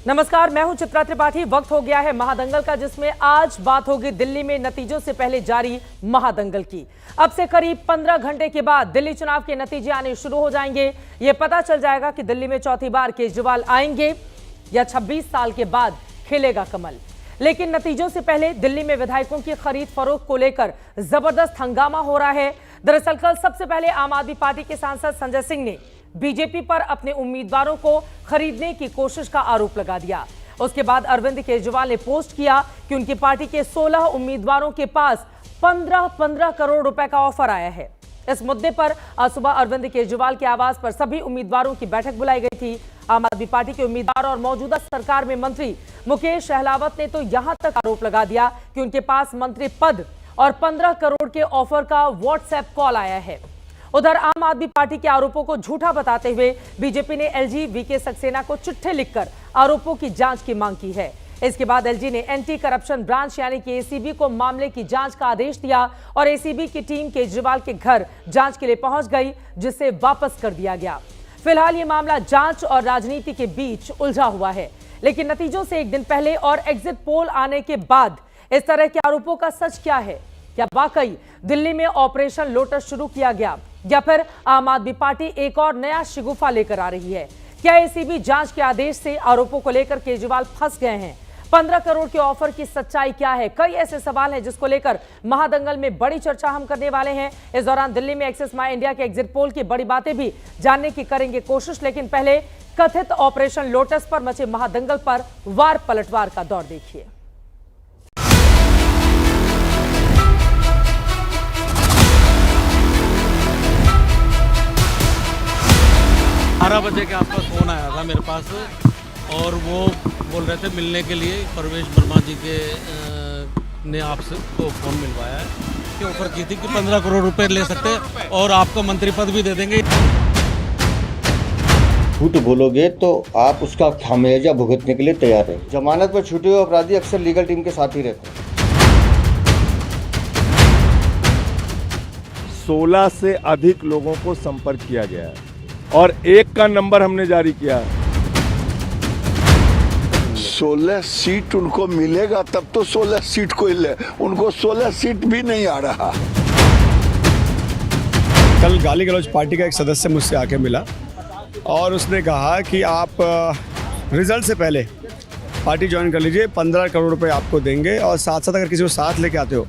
नमस्कार, मैं हूं चित्रा त्रिपाठी। वक्त हो गया है महादंगल का, जिसमें आज बात होगी दिल्ली में नतीजों से पहले जारी महादंगल की। अब से करीब 15 घंटे के बाद दिल्ली चुनाव के नतीजे आने शुरू हो जाएंगे। यह पता चल जाएगा कि दिल्ली में चौथी बार केजरीवाल आएंगे या 26 साल के बाद खिलेगा कमल। लेकिन नतीजों से पहले दिल्ली में विधायकों की खरीद फरोख्त को लेकर जबरदस्त हंगामा हो रहा है। दरअसल कल सबसे पहले आम आदमी पार्टी के सांसद संजय सिंह ने बीजेपी पर अपने उम्मीदवारों को खरीदने की कोशिश का आरोप लगा दिया। उसके बाद अरविंद केजरीवाल ने पोस्ट किया कि उनकी पार्टी के 16 उम्मीदवारों के पास 15-15 करोड़ रुपए का ऑफर आया है। इस मुद्दे पर आज सुबह अरविंद केजरीवाल के आवास पर सभी उम्मीदवारों की बैठक बुलाई गई थी। आम आदमी पार्टी के उम्मीदवार और मौजूदा सरकार में मंत्री मुकेश सहलावत ने तो यहां तक आरोप लगा दिया कि उनके पास मंत्री पद और 15 करोड़ के ऑफर का व्हाट्सएप कॉल आया है। उधर आम आदमी पार्टी के आरोपों को झूठा बताते हुए बीजेपी ने एलजी वीके सक्सेना को चिट्ठी लिखकर आरोपों की जांच की मांग की है। इसके बाद एलजी ने एंटी करप्शन ब्रांच यानी कि एसीबी को मामले की जांच का आदेश दिया और एसीबी की टीम केजरीवाल के घर जांच के लिए पहुंच गई, जिसे वापस कर दिया गया। फिलहाल ये मामला जांच और राजनीति के बीच उलझा हुआ है, लेकिन नतीजों से एक दिन पहले और एग्जिट पोल आने के बाद इस तरह के आरोपों का सच क्या है? क्या वाकई दिल्ली में ऑपरेशन लोटस शुरू किया गया या फिर आम आदमी पार्टी एक और नया शिगुफा लेकर आ रही है? क्या एसीबी जांच के आदेश से आरोपों को लेकर केजरीवाल फंस गए हैं? 15 करोड़ के ऑफर की सच्चाई क्या है? कई ऐसे सवाल हैं जिसको लेकर महादंगल में बड़ी चर्चा हम करने वाले हैं। इस दौरान दिल्ली में एक्सिस माई इंडिया के एग्जिट पोल की बड़ी बातें भी जानने की करेंगे कोशिश, लेकिन पहले कथित ऑपरेशन लोटस पर मचे महादंगल पर वार पलटवार का दौर देखिए। 12 बजे के आसपास फ़ोन आया था मेरे पास और वो बोल रहे थे मिलने के लिए। परवेश वर्मा जी के ने आपसे को फ़ोन मिलवाया है कि ऑफर की थी कि 15 करोड़ रुपए ले सकते हैं और आपको मंत्री पद भी दे देंगे। झूठ बोलोगे तो आप उसका खामियाजा भुगतने के लिए तैयार है। जमानत पर छूटे हुए अपराधी अक्सर लीगल टीम के साथ ही रहते हैं। 16 से अधिक लोगों को संपर्क किया गया है और एक का नंबर हमने जारी किया। 16 सीट उनको मिलेगा तब तो 16 सीट को ले, उनको 16 सीट भी नहीं आ रहा। कल गाली गलौज पार्टी का एक सदस्य मुझसे आके मिला और उसने कहा कि आप रिजल्ट से पहले पार्टी ज्वाइन कर लीजिए, 15 करोड़ रुपए आपको देंगे और साथ साथ अगर किसी को साथ लेके आते हो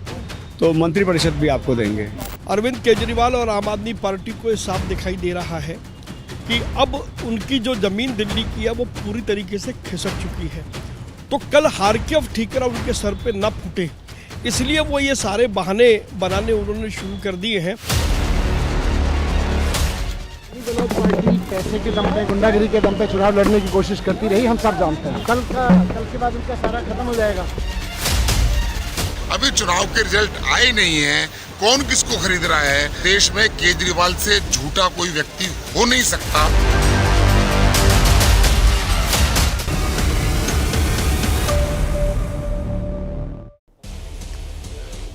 तो मंत्रिपरिषद भी आपको देंगे। अरविंद केजरीवाल और आम आदमी पार्टी को ये साफ दिखाई दे रहा है कि अब उनकी जो जमीन दिल्ली की है वो पूरी तरीके से खिसक चुकी है। तो कल हार के अब ठीकरा उनके सर पे न फूटे, इसलिए वो ये सारे बहाने बनाने उन्होंने शुरू कर दिए हैं। पार्टी पैसे के दम पे, गुंडागिरी के दम पे चुनाव लड़ने की कोशिश करती रही, हम सब जानते हैं। कल के बाद उनका सारा खत्म हो जाएगा। अभी चुनाव के रिजल्ट आए नहीं है, कौन किसको खरीद रहा है? देश में केजरीवाल से झूठा कोई व्यक्ति हो नहीं सकता।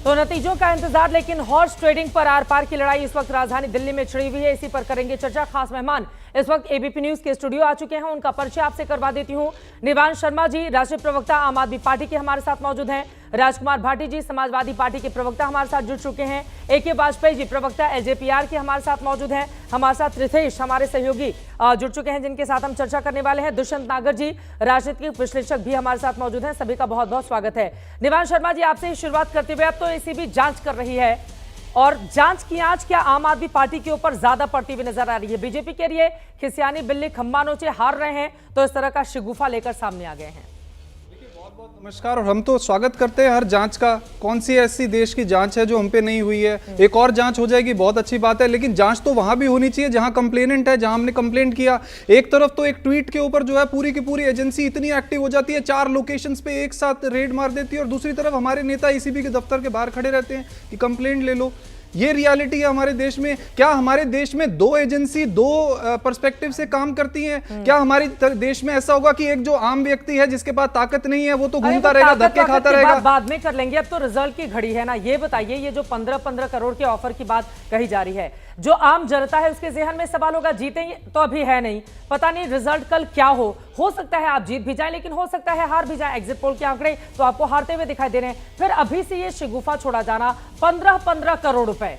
तो नतीजों का इंतजार, लेकिन हॉर्स ट्रेडिंग पर आर पार की लड़ाई इस वक्त राजधानी दिल्ली में छिड़ी हुई है। इसी पर करेंगे चर्चा। खास मेहमान इस वक्त एबीपी न्यूज के स्टूडियो आ चुके हैं, उनका परिचय आपसे करवा देती हूं। निवांश शर्मा जी, राष्ट्रीय प्रवक्ता आम आदमी पार्टी के हमारे साथ मौजूद हैं। राजकुमार भाटी जी, समाजवादी पार्टी के प्रवक्ता हमारे साथ जुड़ चुके हैं। AK वाजपेयी जी, प्रवक्ता एलजेपीआर के हमारे साथ मौजूद हैं। हमारे साथ रितेश, हमारे सहयोगी जुड़ चुके हैं, जिनके साथ हम चर्चा करने वाले हैं। दुष्यंत नागर जी, राजनीतिक विश्लेषक भी हमारे साथ मौजूद हैं। सभी का बहुत बहुत स्वागत है। निवांश शर्मा जी, आपसे ही शुरुआत करते हुए, अब तो एसीबी जांच कर रही है और जांच की आंच क्या आम आदमी पार्टी के ऊपर ज्यादा पड़ती हुई नजर आ रही है? बीजेपी के लिए खिसियानी बिल्ली खम्बा नोचे हार रहे हैं, तो इस तरह का शिगुफा लेकर सामने आ गए हैं। नमस्कार। और हम तो स्वागत करते हैं हर जांच का। कौन सी ऐसी देश की जांच है जो हम पे नहीं हुई है? एक और जांच हो जाएगी, बहुत अच्छी बात है, लेकिन जांच तो वहां भी होनी चाहिए जहां कंप्लेनेंट है, जहां हमने कंप्लेंट किया। एक तरफ तो एक ट्वीट के ऊपर जो है पूरी की पूरी एजेंसी इतनी एक्टिव हो जाती है, 4 लोकेशंस पे एक साथ रेड मार देती है, और दूसरी तरफ हमारे नेता ईसीबी के दफ्तर के बाहर खड़े रहते हैं कि कंप्लेंट ले लो। ये रियलिटी है हमारे देश में। क्या हमारे देश में 2 एजेंसी 2 पर्सपेक्टिव से काम करती हैं? क्या हमारे देश में ऐसा होगा कि एक जो आम व्यक्ति है जिसके पास ताकत नहीं है वो तो घूमता रहेगा, धक्के खाता रहेगा? बाद में कर लेंगे, अब तो रिजल्ट की घड़ी है ना। ये बताइए, ये जो 15-15 करोड़ के ऑफर की बात कही जा रही है, जो आम जनता है उसके जहन में सवाल होगा, जीतेंगे तो अभी है नहीं, पता नहीं रिजल्ट कल क्या हो सकता है आप जीत भी जाए, लेकिन हो सकता है हार भी जाए। एग्जिट पोल के आंकड़े तो आपको हारते हुए दिखाई दे रहे हैं। फिर अभी से ये शिगुफा छोड़ा जाना, 15-15 करोड़ रुपए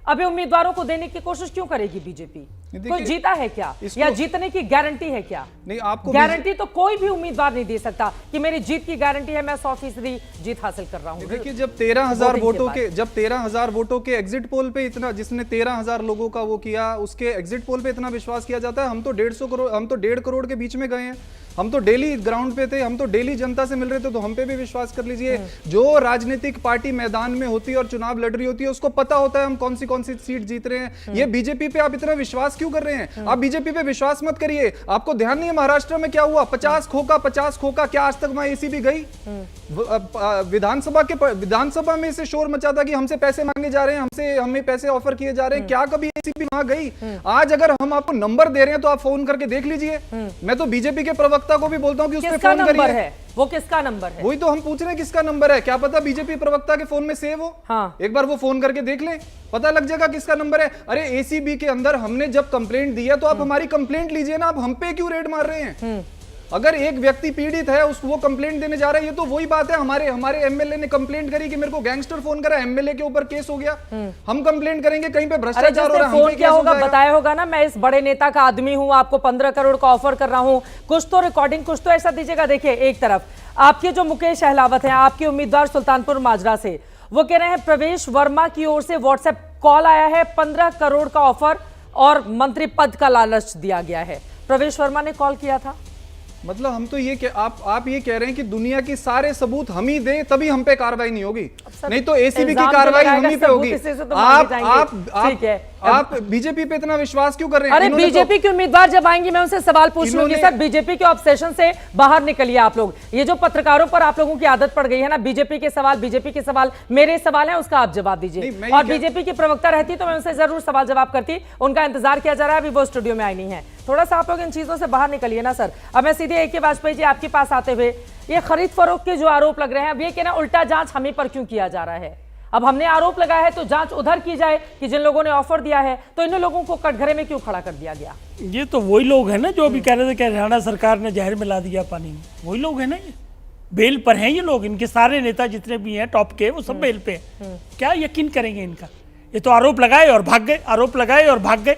अभी उम्मीदवारों को देने की कोशिश क्यों करेगी बीजेपी? कोई जीता है क्या, या जीतने की गारंटी है क्या? नहीं, आपको गारंटी तो कोई भी उम्मीदवार नहीं दे सकता कि मेरी जीत की गारंटी है, मैं 100% जीत हासिल कर रहा हूं। देखिए, जब 13,000 वोटों के एग्जिट पोल पे इतना, जिसने 13,000 लोगों का वो किया, उसके एग्जिट पोल पे इतना विश्वास किया जाता है। हम तो 1.5 करोड़ के बीच में गए हैं। हम तो डेली ग्राउंड पे थे, हम तो डेली जनता से मिल रहे थे, तो हम पे भी विश्वास कर लीजिए। जो राजनीतिक पार्टी मैदान में होती है और चुनाव लड़ रही होती है, उसको पता होता है हम कौन सी सीट जीत रहे हैं। ये बीजेपी पे आप इतना विश्वास क्यों कर रहे हैं? आप बीजेपी पे विश्वास मत करिए। आपको ध्यान नहीं है महाराष्ट्र में क्या हुआ? 50 खोखा। क्या आज तक वहां एसीबी गई? विधानसभा में इसे शोर मचा था कि हमसे पैसे मांगे जा रहे हैं, हमें पैसे ऑफर किए जा रहे हैं। क्या कभी एसीबी वहां गई? आज अगर हम आपको नंबर दे रहे हैं तो आप फोन करके देख लीजिए। मैं तो बीजेपी के प्रवक्ता को भी बोलता हूं कि उस पे फोन करिए। वो किसका नंबर है? वही तो हम पूछ रहे हैं, किसका नंबर है? क्या पता बीजेपी प्रवक्ता के फोन में सेव हो। हाँ। एक बार वो फोन करके देख लें, पता लग जाएगा किसका नंबर है। अरे एसीबी के अंदर हमने जब कंप्लेंट दी है तो आप हमारी कंप्लेंट लीजिए ना, आप हम पे क्यों रेड मार रहे हैं? अगर एक व्यक्ति पीड़ित है, वो कंप्लेंट देने जा रहा है, ये तो वही बात है। हमारे एमएलए ने कंप्लेंट करी कि मेरे को गैंगस्टर फोन करा, एमएलए के ऊपर केस हो गया। हम कंप्लेंट करेंगे कहीं पे भ्रष्टाचार हो रहा है, फोन किया होगा, बताया होगा ना, मैं इस बड़े नेता का आदमी हूं, आपको 15 करोड़ का ऑफर कर रहा हूं, कुछ तो रिकॉर्डिंग, कुछ तो ऐसा दीजिएगा। देखिए, एक तरफ आपके जो मुकेश अहलावत हैं, आपके उम्मीदवार सुल्तानपुर माजरा से, वो कह रहे हैं प्रवेश वर्मा की ओर से व्हाट्सएप कॉल आया है, 15 करोड़ का ऑफर और मंत्री पद का लालच दिया गया है। प्रवेश वर्मा ने कॉल किया था। मतलब हम तो ये आप ये कह रहे हैं कि दुनिया की सारे सबूत हम ही दें तभी हम पे कार्रवाई नहीं होगी, नहीं तो एसीबी की कार्रवाई हम ही पे होगी। आप बीजेपी पे इतना विश्वास क्यों कर रहे हैं? अरे बीजेपी के उम्मीदवार जब आएंगे मैं उनसे सवाल पूछ लूंगी। सर, बीजेपी के ऑब्सेशन से बाहर निकलिए आप लोग। ये जो पत्रकारों पर आप लोगों की आदत पड़ गई है ना, बीजेपी के सवाल मेरे सवाल है, उसका आप जवाब दीजिए। और बीजेपी की प्रवक्ता रहती तो मैं उनसे जरूर सवाल जवाब करती। उनका इंतजार किया जा रहा है, अभी वो स्टूडियो में आई नहीं है। थोड़ा सा आप लोग इन चीजों से बाहर निकलिए ना सर। अब मैं सीधे AK वाजपेयी जी आपके पास आते हुए, ये खरीद फरोख्त के जो आरोप लग रहे हैं, अब ये कहना उल्टा जांच हमें पर क्यों किया जा रहा है? अब हमने आरोप लगाया है तो जांच उधर की जाए कि जिन लोगों ने ऑफर दिया है, तो इन लोगों को कटघरे में क्यों खड़ा कर दिया गया? ये तो वही लोग हैं ना जो अभी कह रहे थे कि हरियाणा सरकार ने जहर मिला दिया पानी में। वही लोग हैं ना, ये बेल पर हैं ये लोग। इनके सारे नेता जितने भी हैं टॉप के, वो सब बेल पे हैं। क्या यकीन करेंगे इनका? ये तो आरोप लगाए और भाग गए, आरोप लगाए और भाग गए।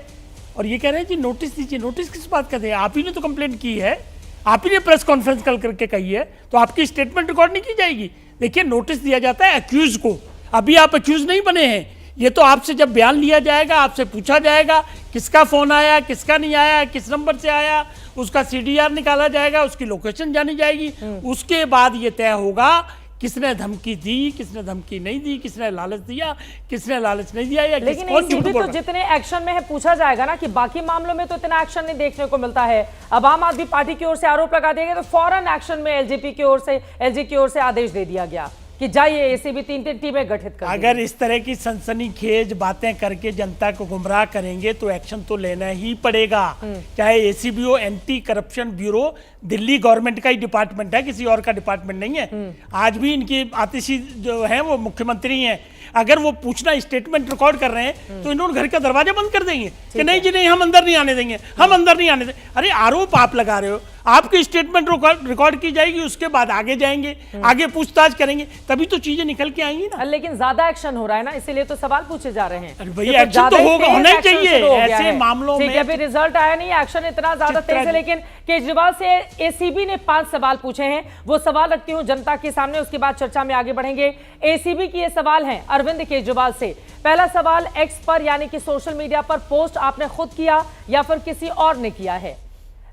और ये कह रहे हैं जी नोटिस दीजिए। नोटिस किस बात का दें? आप ही ने तो कंप्लेंट की है, आप ही ने प्रेस कॉन्फ्रेंस कल करके कही है, तो आपकी स्टेटमेंट रिकॉर्ड नहीं की जाएगी? देखिए, नोटिस दिया जाता है अक्यूज को। अभी आप अक्यूज नहीं बने हैं। ये तो आपसे जब बयान लिया जाएगा, आपसे पूछा जाएगा किसका फोन आया, किसका नहीं आया, किस नंबर से आया, उसका CDR निकाला जाएगा, उसकी लोकेशन जानी जाएगी। उसके बाद ये तय होगा किसने धमकी दी, किसने धमकी नहीं दी, किसने लालच दिया, किसने लालच नहीं दिया, या लेकिन एसीबी तो जितने एक्शन में है पूछा जाएगा ना, कि बाकी मामलों में तो इतना एक्शन नहीं देखने को मिलता है। अब आम आदमी पार्टी की ओर से आरोप लगा दिया गया तो फौरन एक्शन में LG की ओर से आदेश दे दिया गया कि जाइए एसीबी 3 टीमें गठित कर। अगर इस तरह की सनसनीखेज बातें करके जनता को गुमराह करेंगे तो एक्शन तो लेना ही पड़ेगा। चाहे एसीबी हो, anti corruption bureau Delhi government का ही डिपार्टमेंट है, किसी और का डिपार्टमेंट नहीं है। आज भी इनकी आतिशी जो है वो मुख्यमंत्री हैं। अगर वो पूछना स्टेटमेंट रिकॉर्ड कर रहे हैं तो इन्होंने घर का दरवाजा बंद कर देंगे कि नहीं जी नहीं, हम अंदर नहीं आने देंगे, हम अंदर नहीं आने देंगे। अरे आरोप आप लगा रहे हो, आपकी स्टेटमेंट रिकॉर्ड की जाएगी, उसके बाद आगे जाएंगे, आगे पूछताछ करेंगे, तभी तो चीजें निकल के आएंगी ना। लेकिन ज्यादा एक्शन हो रहा है ना, इसीलिए तो सवाल पूछे जा रहे हैं। अरे भैया, एक्शन तो होगा, होना ही चाहिए ऐसे मामलों में। अभी रिजल्ट आया नहीं, एक्शन इतना ज्यादा तेज है। लेकिन केजरीवाल से एसीबी ने 5 सवाल पूछे हैं, वो सवाल रखती हूँ जनता के सामने, उसके बाद चर्चा में आगे बढ़ेंगे। एसीबी की ये सवाल हैं अरविंद केजरीवाल से। पहला सवाल, एक्स पर यानी कि सोशल मीडिया पर पोस्ट आपने खुद किया या फिर किसी और ने किया है?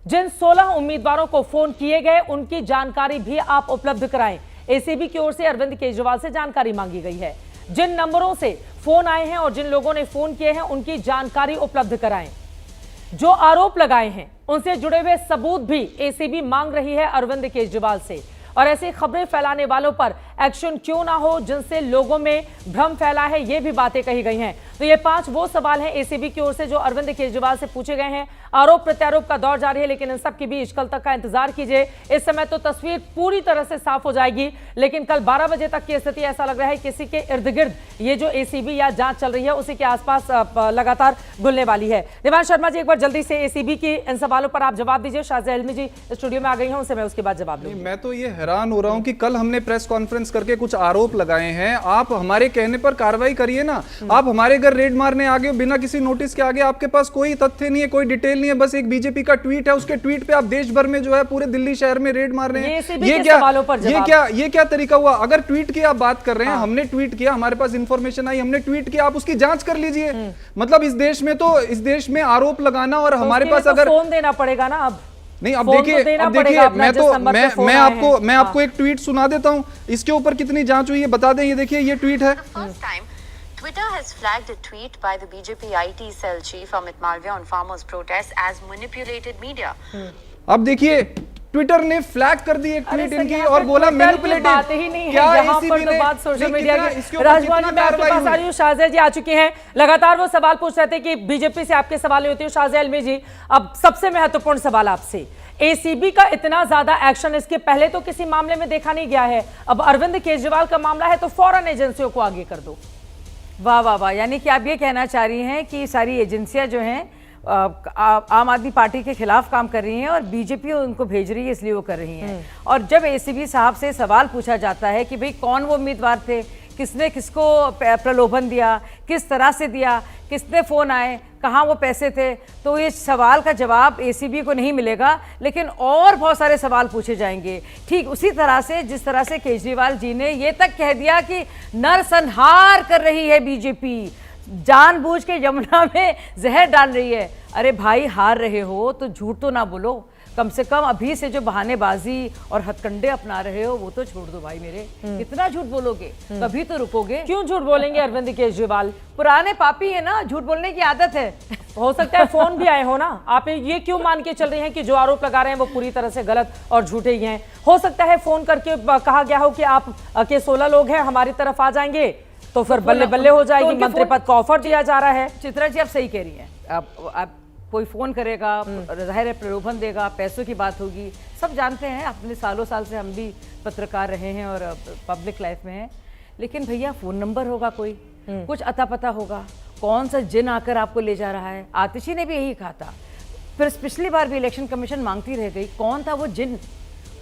जिन 16 उम्मीदवारों को फोन किए गए उनकी जानकारी भी आप उपलब्ध कराएं। एसीबी की ओर से अरविंद केजरीवाल से जानकारी मांगी गई है। जिन नंबरों से फोन आए हैं और जिन लोगों ने फोन किए हैं उनकी जानकारी उपलब्ध कराएं। जो आरोप लगाए हैं उनसे जुड़े हुए सबूत भी एसीबी मांग रही है अरविंद केजरीवाल से। और ऐसी खबरें फैलाने वालों पर एक्शन क्यों ना हो जिनसे लोगों में भ्रम फैला है, ये भी बातें कही गई हैं। तो ये 5 वो सवाल हैं एसीबी की ओर से जो अरविंद केजरीवाल से पूछे गए हैं। आरोप प्रत्यारोप का दौर जारी है, लेकिन इन सब के बीच कल तक का इंतजार कीजिए। इस समय तो तस्वीर पूरी तरह से साफ हो जाएगी, लेकिन कल 12 बजे तक की स्थिति ऐसा लग रहा है किसी के इर्द गिर्द ये जो एसीबी या जांच चल रही है उसी के आसपास लगातार घुलने वाली है। देवांश शर्मा जी, एक बार जल्दी से एसीबी की इन सवालों पर आप जवाब दीजिए। शाजिया इल्मी जी स्टूडियो में आ गई हैं, उनसे मैं उसके बाद जवाब लूंगी। मैं तो ये हैरान हो रहा हूं कि कल हमने प्रेस कॉन्फ्रेंस करके कुछ आरोप लगाए हैं, आप हमारे कहने पर कार्रवाई करिए ना। आप हमारे घर रेड मारने आ गए बिना किसी नोटिस के आगे, आपके पास कोई तथ्य नहीं है, कोई डिटेल नहीं है, बस एक बीजेपी का ट्वीट है, उसके ट्वीट पे आप देश भर में जो है पूरे दिल्ली शहर में रेड मार रहे हैं। ये क्या तरीका हुआ? अगर ट्वीट की आप बात कर रहे हैं, हमने ट्वीट किया, हमारे पास इंफॉर्मेशन आई, हमने ट्वीट किया, आप उसकी जांच कर लीजिए। मतलब इस देश में आरोप लगाना और हमारे पास अगर फोन देना पड़ेगा ना अब नहीं, अब देखिए मैं आपको एक ट्वीट सुना देता हूं, इसके ऊपर कितनी जांच हुई है बता दें। ये देखिए, ये ट्वीट है। Twitter has flagged a tweet by the BJP IT cell chief Amit Malviya on farmers' protests as manipulated media. अब देखिए, ट्विटर ने फ्लैग कर दी एक ट्वीट इनकी और बोला मैनिपुलेटेड। बात ही नहीं है यहाँ पर, तो बात सोशल मीडिया की। राजभवन में आपके पास आ रही हूँ, शाजिया जी आ चुकी हैं। लगातार वो सवाल पूछ रहे थे कि बीजेपी से आपके सवाल होती है। शाजिया इल्मी जी, अब सबसे महत्वपूर्ण सवाल आपसे, एसीबी का इतना ज्यादा एक्शन इसके पहले तो किसी मामले में देखा नहीं गया है। अब अरविंद केजरीवाल का मामला है तो फौरन एजेंसियों को आगे कर दो। वाह वाह वाह, यानी कि आप ये कहना चाह रही हैं कि सारी एजेंसियां जो हैं आम आदमी पार्टी के खिलाफ काम कर रही हैं और बीजेपी उनको भेज रही है, इसलिए वो कर रही हैं। और जब एसीबी साहब से सवाल पूछा जाता है कि भाई कौन वो उम्मीदवार थे, किसने किसको प्रलोभन दिया, किस तरह से दिया, किसने फ़ोन आए, कहाँ वो पैसे थे, तो ये सवाल का जवाब एसीबी को नहीं मिलेगा, लेकिन और बहुत सारे सवाल पूछे जाएंगे। ठीक उसी तरह से जिस तरह से केजरीवाल जी ने ये तक कह दिया कि नरसंहार कर रही है बीजेपी, जानबूझ के यमुना में जहर डाल रही है। अरे भाई, हार रहे हो तो झूठ तो ना बोलो, कम से कम अभी से जो बहानेबाजी और हथकंडे अपना रहे हो वो तो छोड़ दो भाई मेरे। कितना झूठ बोलोगे, कभी तो रुकोगे। क्यों झूठ बोलेंगे अरविंद केजरीवाल? पुराने पापी है ना, झूठ बोलने की आदत है। हो सकता है फोन भी आए हो ना, आप ये क्यों मान के चल रही हैं कि जो आरोप लगा रहे हैं वो पूरी तरह से गलत और झूठे ही हैं? हो सकता है फोन करके कहा गया हो कि आप के 16 लोग हैं, हमारी तरफ आ जाएंगे तो फिर बल्ले बल्ले हो जाएगी, मंत्री पद का ऑफर दिया जा रहा है। चित्रा जी, आप सही कह रही हैं। आप कोई फोन करेगा, जाहिर है प्रलोभन देगा, पैसों की बात होगी, सब जानते हैं। अपने सालों साल से हम भी पत्रकार रहे हैं और पब्लिक लाइफ में हैं। लेकिन भैया, फोन नंबर होगा, कोई कुछ अता पता होगा, कौन सा जिन आकर आपको ले जा रहा है। आतिशी ने भी यही कहा था, फिर पिछली बार भी इलेक्शन कमीशन मांगती रह गई, कौन था वो जिन?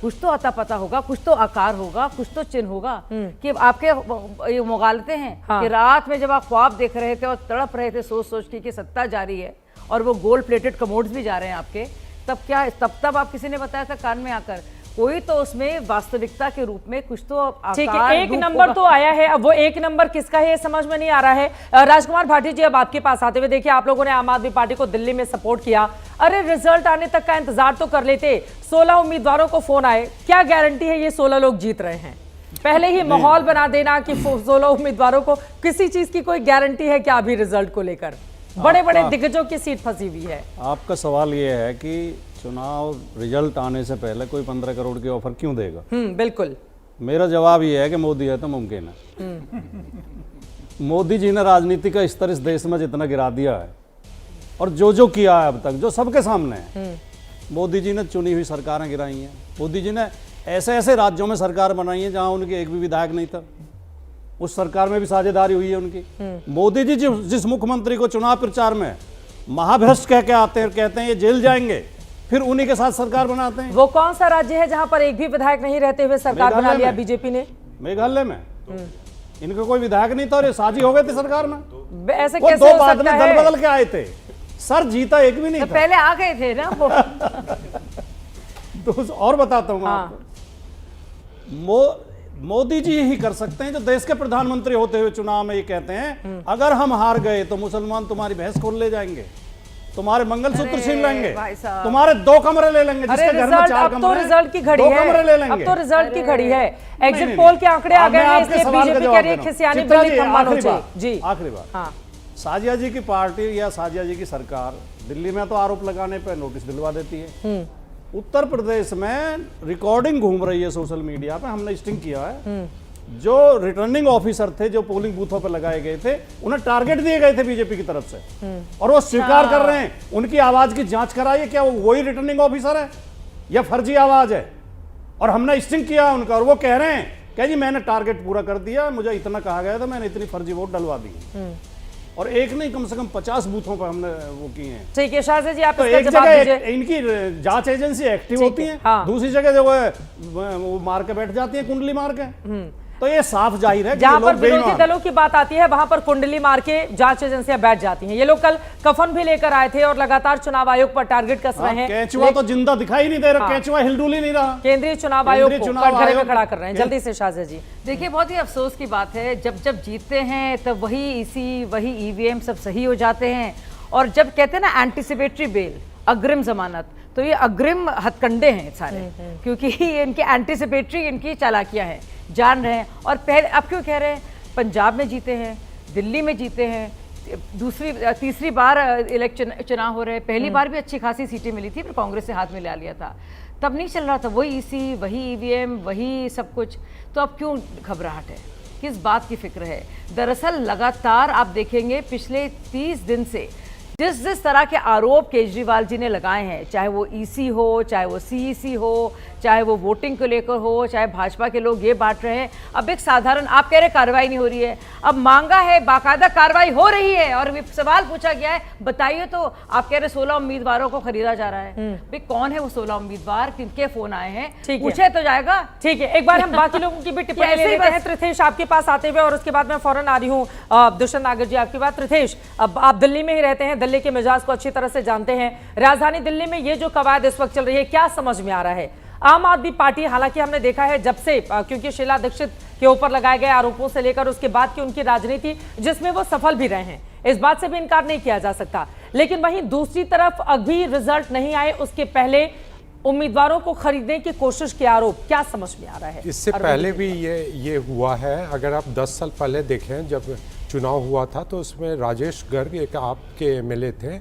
कुछ तो अता पता होगा, कुछ तो आकार होगा, कुछ तो चिन्ह होगा। कि आपके मुगालते हैं कि रात में जब आप ख्वाब देख रहे थे और तड़प रहे थे सोच सोच के कि सत्ता जारी है और वो गोल्ड प्लेटेड कमोड्स भी जा रहे हैं आपके, तब आप किसी ने बताया था कान में आकर, कोई तो उसमें वास्तविकता के रूप में कुछ तो ठीक है। एक नंबर तो आया है, अब वो एक नंबर किसका है ये समझ में नहीं आ रहा है। राजकुमार भाटी जी, अब आपके पास आते हुए, देखिए आप लोगों ने आम आदमी पार्टी को दिल्ली में सपोर्ट किया, अरे रिजल्ट आने तक का इंतजार तो कर लेते। 16 उम्मीदवारों को फोन आए, क्या गारंटी है ये 16 लोग जीत रहे हैं? पहले ही माहौल बना देना कि 16 उम्मीदवारों को, किसी चीज की कोई गारंटी है क्या अभी रिजल्ट को लेकर? बड़े बड़े दिग्गजों की सीट फंसी हुई है। आपका सवाल ये है कि चुनाव रिजल्ट आने से पहले कोई 15 करोड़ की ऑफर क्यों देगा? बिल्कुल। मेरा जवाब ये है कि मोदी है तो मुमकिन है। मोदी जी ने राजनीति का स्तर इस देश में जितना गिरा दिया है और जो किया है अब तक, जो सबके सामने है, मोदी जी ने चुनी हुई सरकारें गिराई हैं। मोदी जी ने ऐसे ऐसे राज्यों में सरकार बनाई है जहां उनके एक भी विधायक नहीं था, उस सरकार में भी साझेदारी हुई है उनकी। मोदी जी जिस मुख्यमंत्री को चुनाव प्रचार में महाभ्रष्ट कह के आते हैं, कहते हैं ये जेल जाएंगे, फिर उन्हीं के साथ सरकार बनाते हैं। वो कौन सा राज्य है जहां पर एक भी विधायक नहीं रहते हुए सरकार बना लिया बीजेपी ने? मेघालय में इनका कोई विधायक नहीं था और ये साझी हो गए थे सरकार में। ऐसे कैसे हो सकता है? दल बदल के आए थे, सर जीता एक भी नहीं था। पहले आ गए थे ना वो। तो और बताता हूं आपको, मोदी जी ही कर सकते हैं जो देश के प्रधानमंत्री होते हुए चुनाव में ये कहते हैं अगर हम हार गए तो मुसलमान तुम्हारी भैंस खोल ले जाएंगे, तुम्हारे मंगलसूत्र छीन लेंगे, तुम्हारे 2 कमरे ले लेंगे, जिसके घर में 4 कमरे, अब तो रिजल्ट की घड़ी है, कमरे ले लेंगे। अब तो रिजल्ट की घड़ी है। एग्जिट पोल के आंकड़े आ गए हैं, इसलिए बीजेपी कह रही है खिसियानी बिल्ली खंबा नोचे। जी आखिरी बात, साजिया जी की पार्टी या साजिया जी की सरकार दिल्ली में तो आरोप लगाने पर नोटिस दिलवा देती है। उत्तर प्रदेश में रिकॉर्डिंग घूम रही है सोशल मीडिया पे, हमने स्टिंग किया है, जो रिटर्निंग ऑफिसर थे, जो पोलिंग बूथों पर लगाए गए थे, उन्हें टारगेट दिए गए थे बीजेपी की तरफ से, और वो स्वीकार कर रहे हैं। उनकी आवाज की जांच कराइए, क्या वो वही रिटर्निंग ऑफिसर है या फर्जी आवाज है? और हमने स्टिंग किया उनका, और वो कह रहे हैं क्या जी मैंने टारगेट पूरा कर दिया, मुझे इतना कहा गया था, मैंने इतनी फर्जी वोट डलवा दी। और एक नहीं, कम से कम 50 बूथों पर हमने वो किए हैं। ठीक है शाहज़ जी, आप तो एक जगह इनकी जांच एजेंसी एक्टिव होती है, दूसरी जगह जो है वो मार के बैठ जाती है, कुंडली मार के। तो ये साफ जाहिर है कि जहां पर विरोधी दलों की बात आती है वहां पर कुंडली मार के जांच एजेंसियां बैठ जाती हैं। ये लोग कल कफन भी लेकर आए थे और लगातार चुनाव आयोग पर टारगेट कस रहे हैं। केंचुआ तो जिंदा दिखाई नहीं दे रहा, केंचुआ हिलडुल ही नहीं रहा। केंद्रीय चुनाव आयोग को कटघरे में खड़ा कर रहे हैं। जल्दी से शाहज़ जी। देखिए, बहुत ही अफसोस की बात है, जब जब जीतते हैं तब वही ईसी, वही ईवीएम सब सही हो जाते हैं, और जब कहते हैं ना एंटीसिपेटरी बेल, अग्रिम जमानत, तो ये अग्रिम हथकंडे हैं सारे, क्योंकि इनके एंटीसिपेटरी इनकी चालाकियां हैं, जान रहे हैं। और पहले अब क्यों कह रहे हैं, पंजाब में जीते हैं, दिल्ली में जीते हैं, तीसरी बार इलेक्शन चुनाव हो रहे हैं, पहली बार भी अच्छी खासी सीटें मिली थी, फिर कांग्रेस से हाथ में ले लिया था, तब नहीं चल रहा था, वही ईसी, वही ईवीएम, वही सब कुछ। तो अब क्यों घबराहट है, किस बात की फिक्र है? दरअसल लगातार आप देखेंगे पिछले 30 दिन से जिस तरह के आरोप केजरीवाल जी ने लगाए हैं, चाहे वो ईसी हो, चाहे वो सीईसी हो, चाहे वो वोटिंग को लेकर हो, चाहे भाजपा के लोग ये बांट रहे हैं, अब एक साधारण, आप कह रहे कार्रवाई नहीं हो रही है, अब मांगा है, बाकायदा कार्रवाई हो रही है। और सवाल पूछा गया है, बताइए तो, आप कह रहे 16 उम्मीदवारों को खरीदा जा रहा है, भाई कौन है वो 16 उम्मीदवार, किनके फोन आए हैं, पूछे तो जाएगा। ठीक है, एक बार हम बाकी लोगों की भी टिप्पणी ले लेते हैं। त्रिथेश आपके पास आते हुए, और उसके बाद मैं फौरन आ रही हूँ दुष्यंत नागर जी आपकी बात। त्रिथेश, अब आप दिल्ली में ही रहते हैं, दिल्ली के मिजाज को अच्छी तरह से जानते हैं। राजधानी दिल्ली में ये जो कवायद इस वक्त चल रही है, क्या समझ में आ रहा है? आम आदमी पार्टी, हालांकि हमने देखा है जब से, क्योंकि शीला दीक्षित के ऊपर लगाए गए आरोपों से लेकर उसके बाद की उनकी राजनीति, जिसमें वो सफल भी रहे हैं, इस बात से भी इनकार नहीं किया जा सकता, लेकिन वहीं दूसरी तरफ अभी रिजल्ट नहीं आए उसके पहले उम्मीदवारों को खरीदने की कोशिश के आरोप, क्या समझ में आ रहा है? इससे पहले भी ये हुआ है। अगर आप 10 साल पहले देखें, जब चुनाव हुआ था तो उसमें राजेश गर्ग एक आपके एमएलए थे,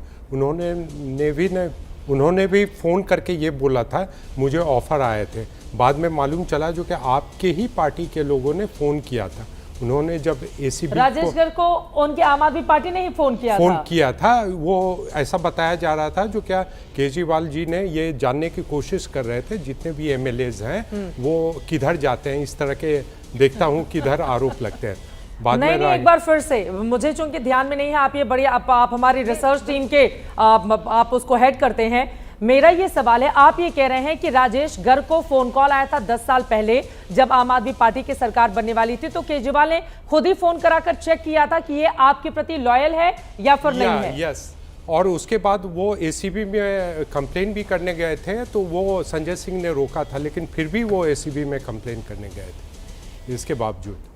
उन्होंने भी फ़ोन करके ये बोला था, मुझे ऑफ़र आए थे। बाद में मालूम चला जो कि आपके ही पार्टी के लोगों ने फ़ोन किया था। उन्होंने जब एसीबी राजेश गर्ग को उनके आम आदमी पार्टी ने ही फ़ोन किया था, वो ऐसा बताया जा रहा था, जो क्या केजरीवाल जी ने ये जानने की कोशिश कर रहे थे जितने भी एमएलएज हैं वो किधर जाते हैं, इस तरह के देखता हूँ किधर आरोप लगते हैं। नहीं, एक बार फिर से, मुझे चूंकि ध्यान में नहीं है, आप ये बड़ी आप हमारी रिसर्च टीम के आप उसको हेड करते हैं। मेरा ये सवाल है, आप ये कह रहे हैं कि राजेश गर्ग को फोन कॉल आया था 10 साल पहले जब आम आदमी पार्टी की सरकार बनने वाली थी, तो केजरीवाल ने खुद ही फोन कराकर चेक किया था कि ये आपके प्रति लॉयल है या फिर नहीं है? यस, और उसके बाद वो एसीबी में कंप्लेन भी करने गए थे, तो वो संजय सिंह ने रोका था, लेकिन फिर भी वो एसीबी में कंप्लेन करने गए थे इसके बावजूद।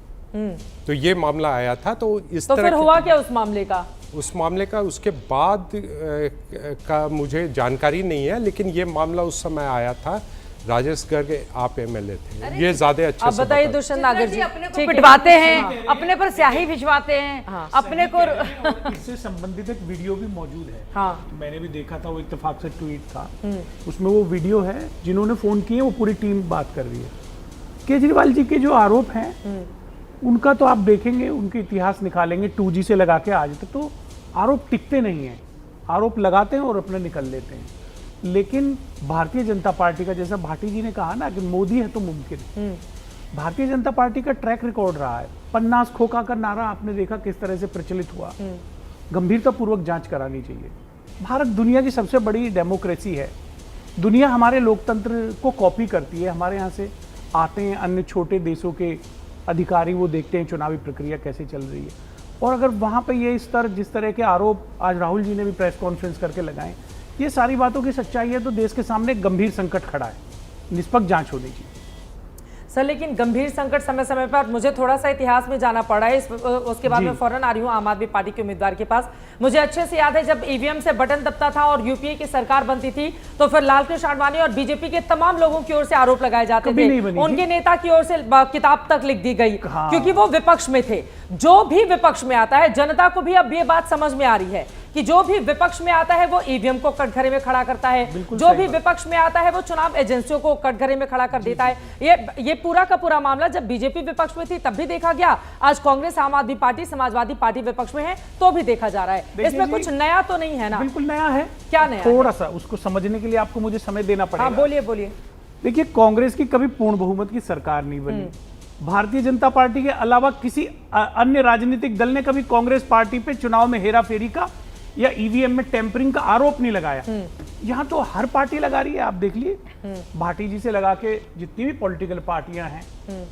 तो ये मामला आया था। तो इस तो तरह फिर हुआ क्या उस मामले का? उसके बाद का मुझे जानकारी नहीं है, लेकिन ये मामला उस समय आया था। राजेश गर्ग आप एमएलए थे, ये ज्यादा अच्छे अब बताइए दुष्यंत नागर जी, अपने को पिटवाते हैं, अपने पर स्याही भिजवाते हैं, अपने को इससे संबंधित एक वीडियो भी मौजूद है। हाँ, मैंने भी देखा था, वो इत्तेफाक से ट्वीट था, उसमें वो वीडियो है, जिन्होंने फोन किए वो पूरी टीम बात कर रही है। केजरीवाल जी के जो आरोप हैं उनका तो आप देखेंगे, उनके इतिहास निकालेंगे 2G से लगा के आज तक, तो आरोप टिकते नहीं हैं, आरोप लगाते हैं और अपने निकल लेते हैं। लेकिन भारतीय जनता पार्टी का, जैसा भाटी जी ने कहा ना कि मोदी है तो मुमकिन, भारतीय जनता पार्टी का ट्रैक रिकॉर्ड रहा है। 50 खोखा का नारा आपने देखा किस तरह से प्रचलित हुआ। गंभीरतापूर्वक जांच करानी चाहिए। भारत दुनिया की सबसे बड़ी डेमोक्रेसी है, दुनिया हमारे लोकतंत्र को कॉपी करती है। हमारे यहाँ से आते हैं अन्य छोटे देशों के अधिकारी, वो देखते हैं चुनावी प्रक्रिया कैसे चल रही है, और अगर वहाँ पे ये स्तर, जिस तरह के आरोप आज राहुल जी ने भी प्रेस कॉन्फ्रेंस करके लगाए, ये सारी बातों की सच्चाई है, तो देश के सामने गंभीर संकट खड़ा है, निष्पक्ष जांच होनी चाहिए। सर, लेकिन गंभीर संकट समय समय पर, मुझे थोड़ा सा इतिहास में जाना पड़ा है, उसके बाद मैं फौरन आ रही हूँ आम आदमी पार्टी के उम्मीदवार के पास। मुझे अच्छे से याद है जब ईवीएम से बटन दबता था और यूपीए की सरकार बनती थी, तो फिर लालकृष्ण आडवाणी और बीजेपी के तमाम लोगों की ओर से आरोप लगाए जाते थे, उनके नेता की ओर से किताब तक लिख दी गई, क्योंकि वो विपक्ष में थे। जो भी विपक्ष में आता है, जनता को भी अब ये बात समझ में आ रही है कि जो भी विपक्ष में आता है वो ईवीएम को कटघरे में खड़ा करता है, जो भी विपक्ष में आता है वो चुनाव एजेंसियों को कटघरे में खड़ा कर देता है। ये पूरा का पूरा मामला जब बीजेपी विपक्ष में थी तब भी देखा गया, आज कांग्रेस, आम आदमी पार्टी, समाजवादी पार्टी विपक्ष में है तो भी देखा जा रहा है। इसमें कुछ नया तो नहीं है ना? बिल्कुल नया है। क्या नया? थोड़ा सा उसको समझने के लिए आपको मुझे समय देना पड़ेगा। हाँ, बोलिए बोलिए। देखिए, कांग्रेस की कभी पूर्ण बहुमत की सरकार नहीं बनी। भारतीय जनता पार्टी के अलावा किसी अन्य राजनीतिक दल ने कभी कांग्रेस पार्टी पे चुनाव में हेराफेरी का या ईवीएम में टेम्परिंग का आरोप नहीं लगाया। यहाँ तो हर पार्टी लगा रही है, आप देख लिए भाटी जी से लगा के जितनी भी पॉलिटिकल पार्टियां हैं,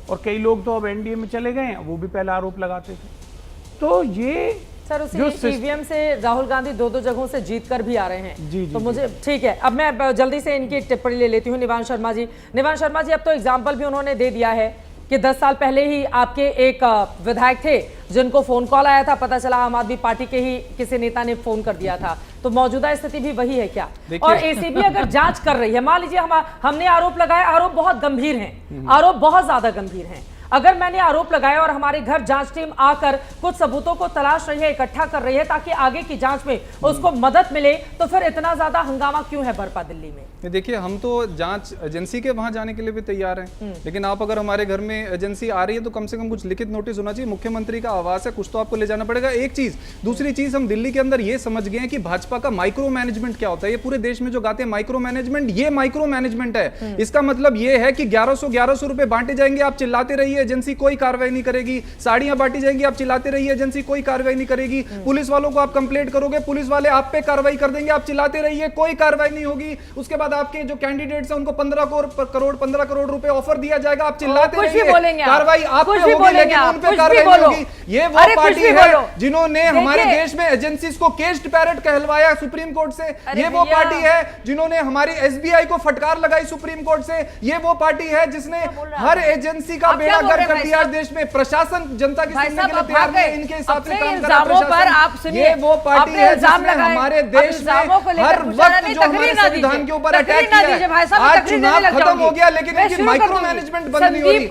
और कई लोग तो अब एनडीए में चले गए हैं, वो भी पहले आरोप लगाते थे। तो ये सर उसी ईवीएम से राहुल गांधी 2-2 जगहों से जीत कर भी आ रहे हैं। जी, तो मुझे ठीक है, अब मैं जल्दी से इनकी टिप्पणी ले लेती हूँ। निवांश शर्मा जी, अब तो एग्जाम्पल भी उन्होंने दे दिया है कि 10 साल पहले ही आपके एक विधायक थे जिनको फोन कॉल आया था, पता चला आम आदमी पार्टी के ही किसी नेता ने फोन कर दिया था। तो मौजूदा स्थिति भी वही है क्या? और एसीबी अगर जांच कर रही है, मान लीजिए हमने आरोप लगाया, आरोप बहुत गंभीर हैं, आरोप बहुत ज्यादा गंभीर हैं, अगर मैंने आरोप लगाया और हमारे घर जांच टीम आकर कुछ सबूतों को तलाश रही है, इकट्ठा कर रही है ताकि आगे की जांच में उसको मदद मिले, तो फिर इतना ज्यादा हंगामा क्यों है बरपा दिल्ली में? देखिए, हम तो जांच एजेंसी के वहां जाने के लिए भी तैयार हैं, लेकिन आप अगर हमारे घर में एजेंसी आ रही है तो कम से कम कुछ लिखित नोटिस होना चाहिए। मुख्यमंत्री का आवास है, कुछ तो आपको ले जाना पड़ेगा, एक चीज। दूसरी चीज, हम दिल्ली के अंदर ये समझ गए हैं कि भाजपा का माइक्रो मैनेजमेंट क्या होता है। ये पूरे देश में जो गाते हैं माइक्रो मैनेजमेंट, ये माइक्रो मैनेजमेंट है। इसका मतलब ये है कि 1100 रुपए बांटे जाएंगे, आप चिल्लाते रहिए, एजेंसी कोई कार्रवाई नहीं करेगी। साड़ियां बांटी जाएंगी, आप चिल्लाते रहिए, एजेंसी कोई कार्रवाई नहीं करेगी। पुलिस वालों को आप कंप्लेंट करोगे, पुलिस वाले आप पे कार्रवाई कर देंगे, आप चिल्लाते रहिए, कोई कार्रवाई नहीं होगी। उसके बाद आपके जो कैंडिडेट्स हैं उनको 15 करोड़ रुपए ऑफर दिया जाएगा, आप चिल्लाते रहिए, कार्रवाई आप पे होगी लेकिन उन पे कार्रवाई नहीं होगी। ये वो पार्टी है जिन्होंने हमारे देश में एजेंसीज को केस्ड पैरेट कहलवाया सुप्रीम कोर्ट से। ये वो पार्टी है जिन्होंने हमारी एसबीआई को फटकार लगाई सुप्रीम कोर्ट से। ये वो पार्टी है जिसने हर एजेंसी का बेड़ा गर्क कर दिया देश में। प्रशासन जनता की सुनने के लिए तैयार नहीं, इनके हिसाब से काम कर रहा है। ये वो पार्टी है जिसने हमारे देश में हर वक्त जो हमारे संविधान के ऊपर अटैक किया है। आज चुनाव खत्म हो गया लेकिन इनकी माइक्रो मैनेजमेंट बंद नहीं हो रही।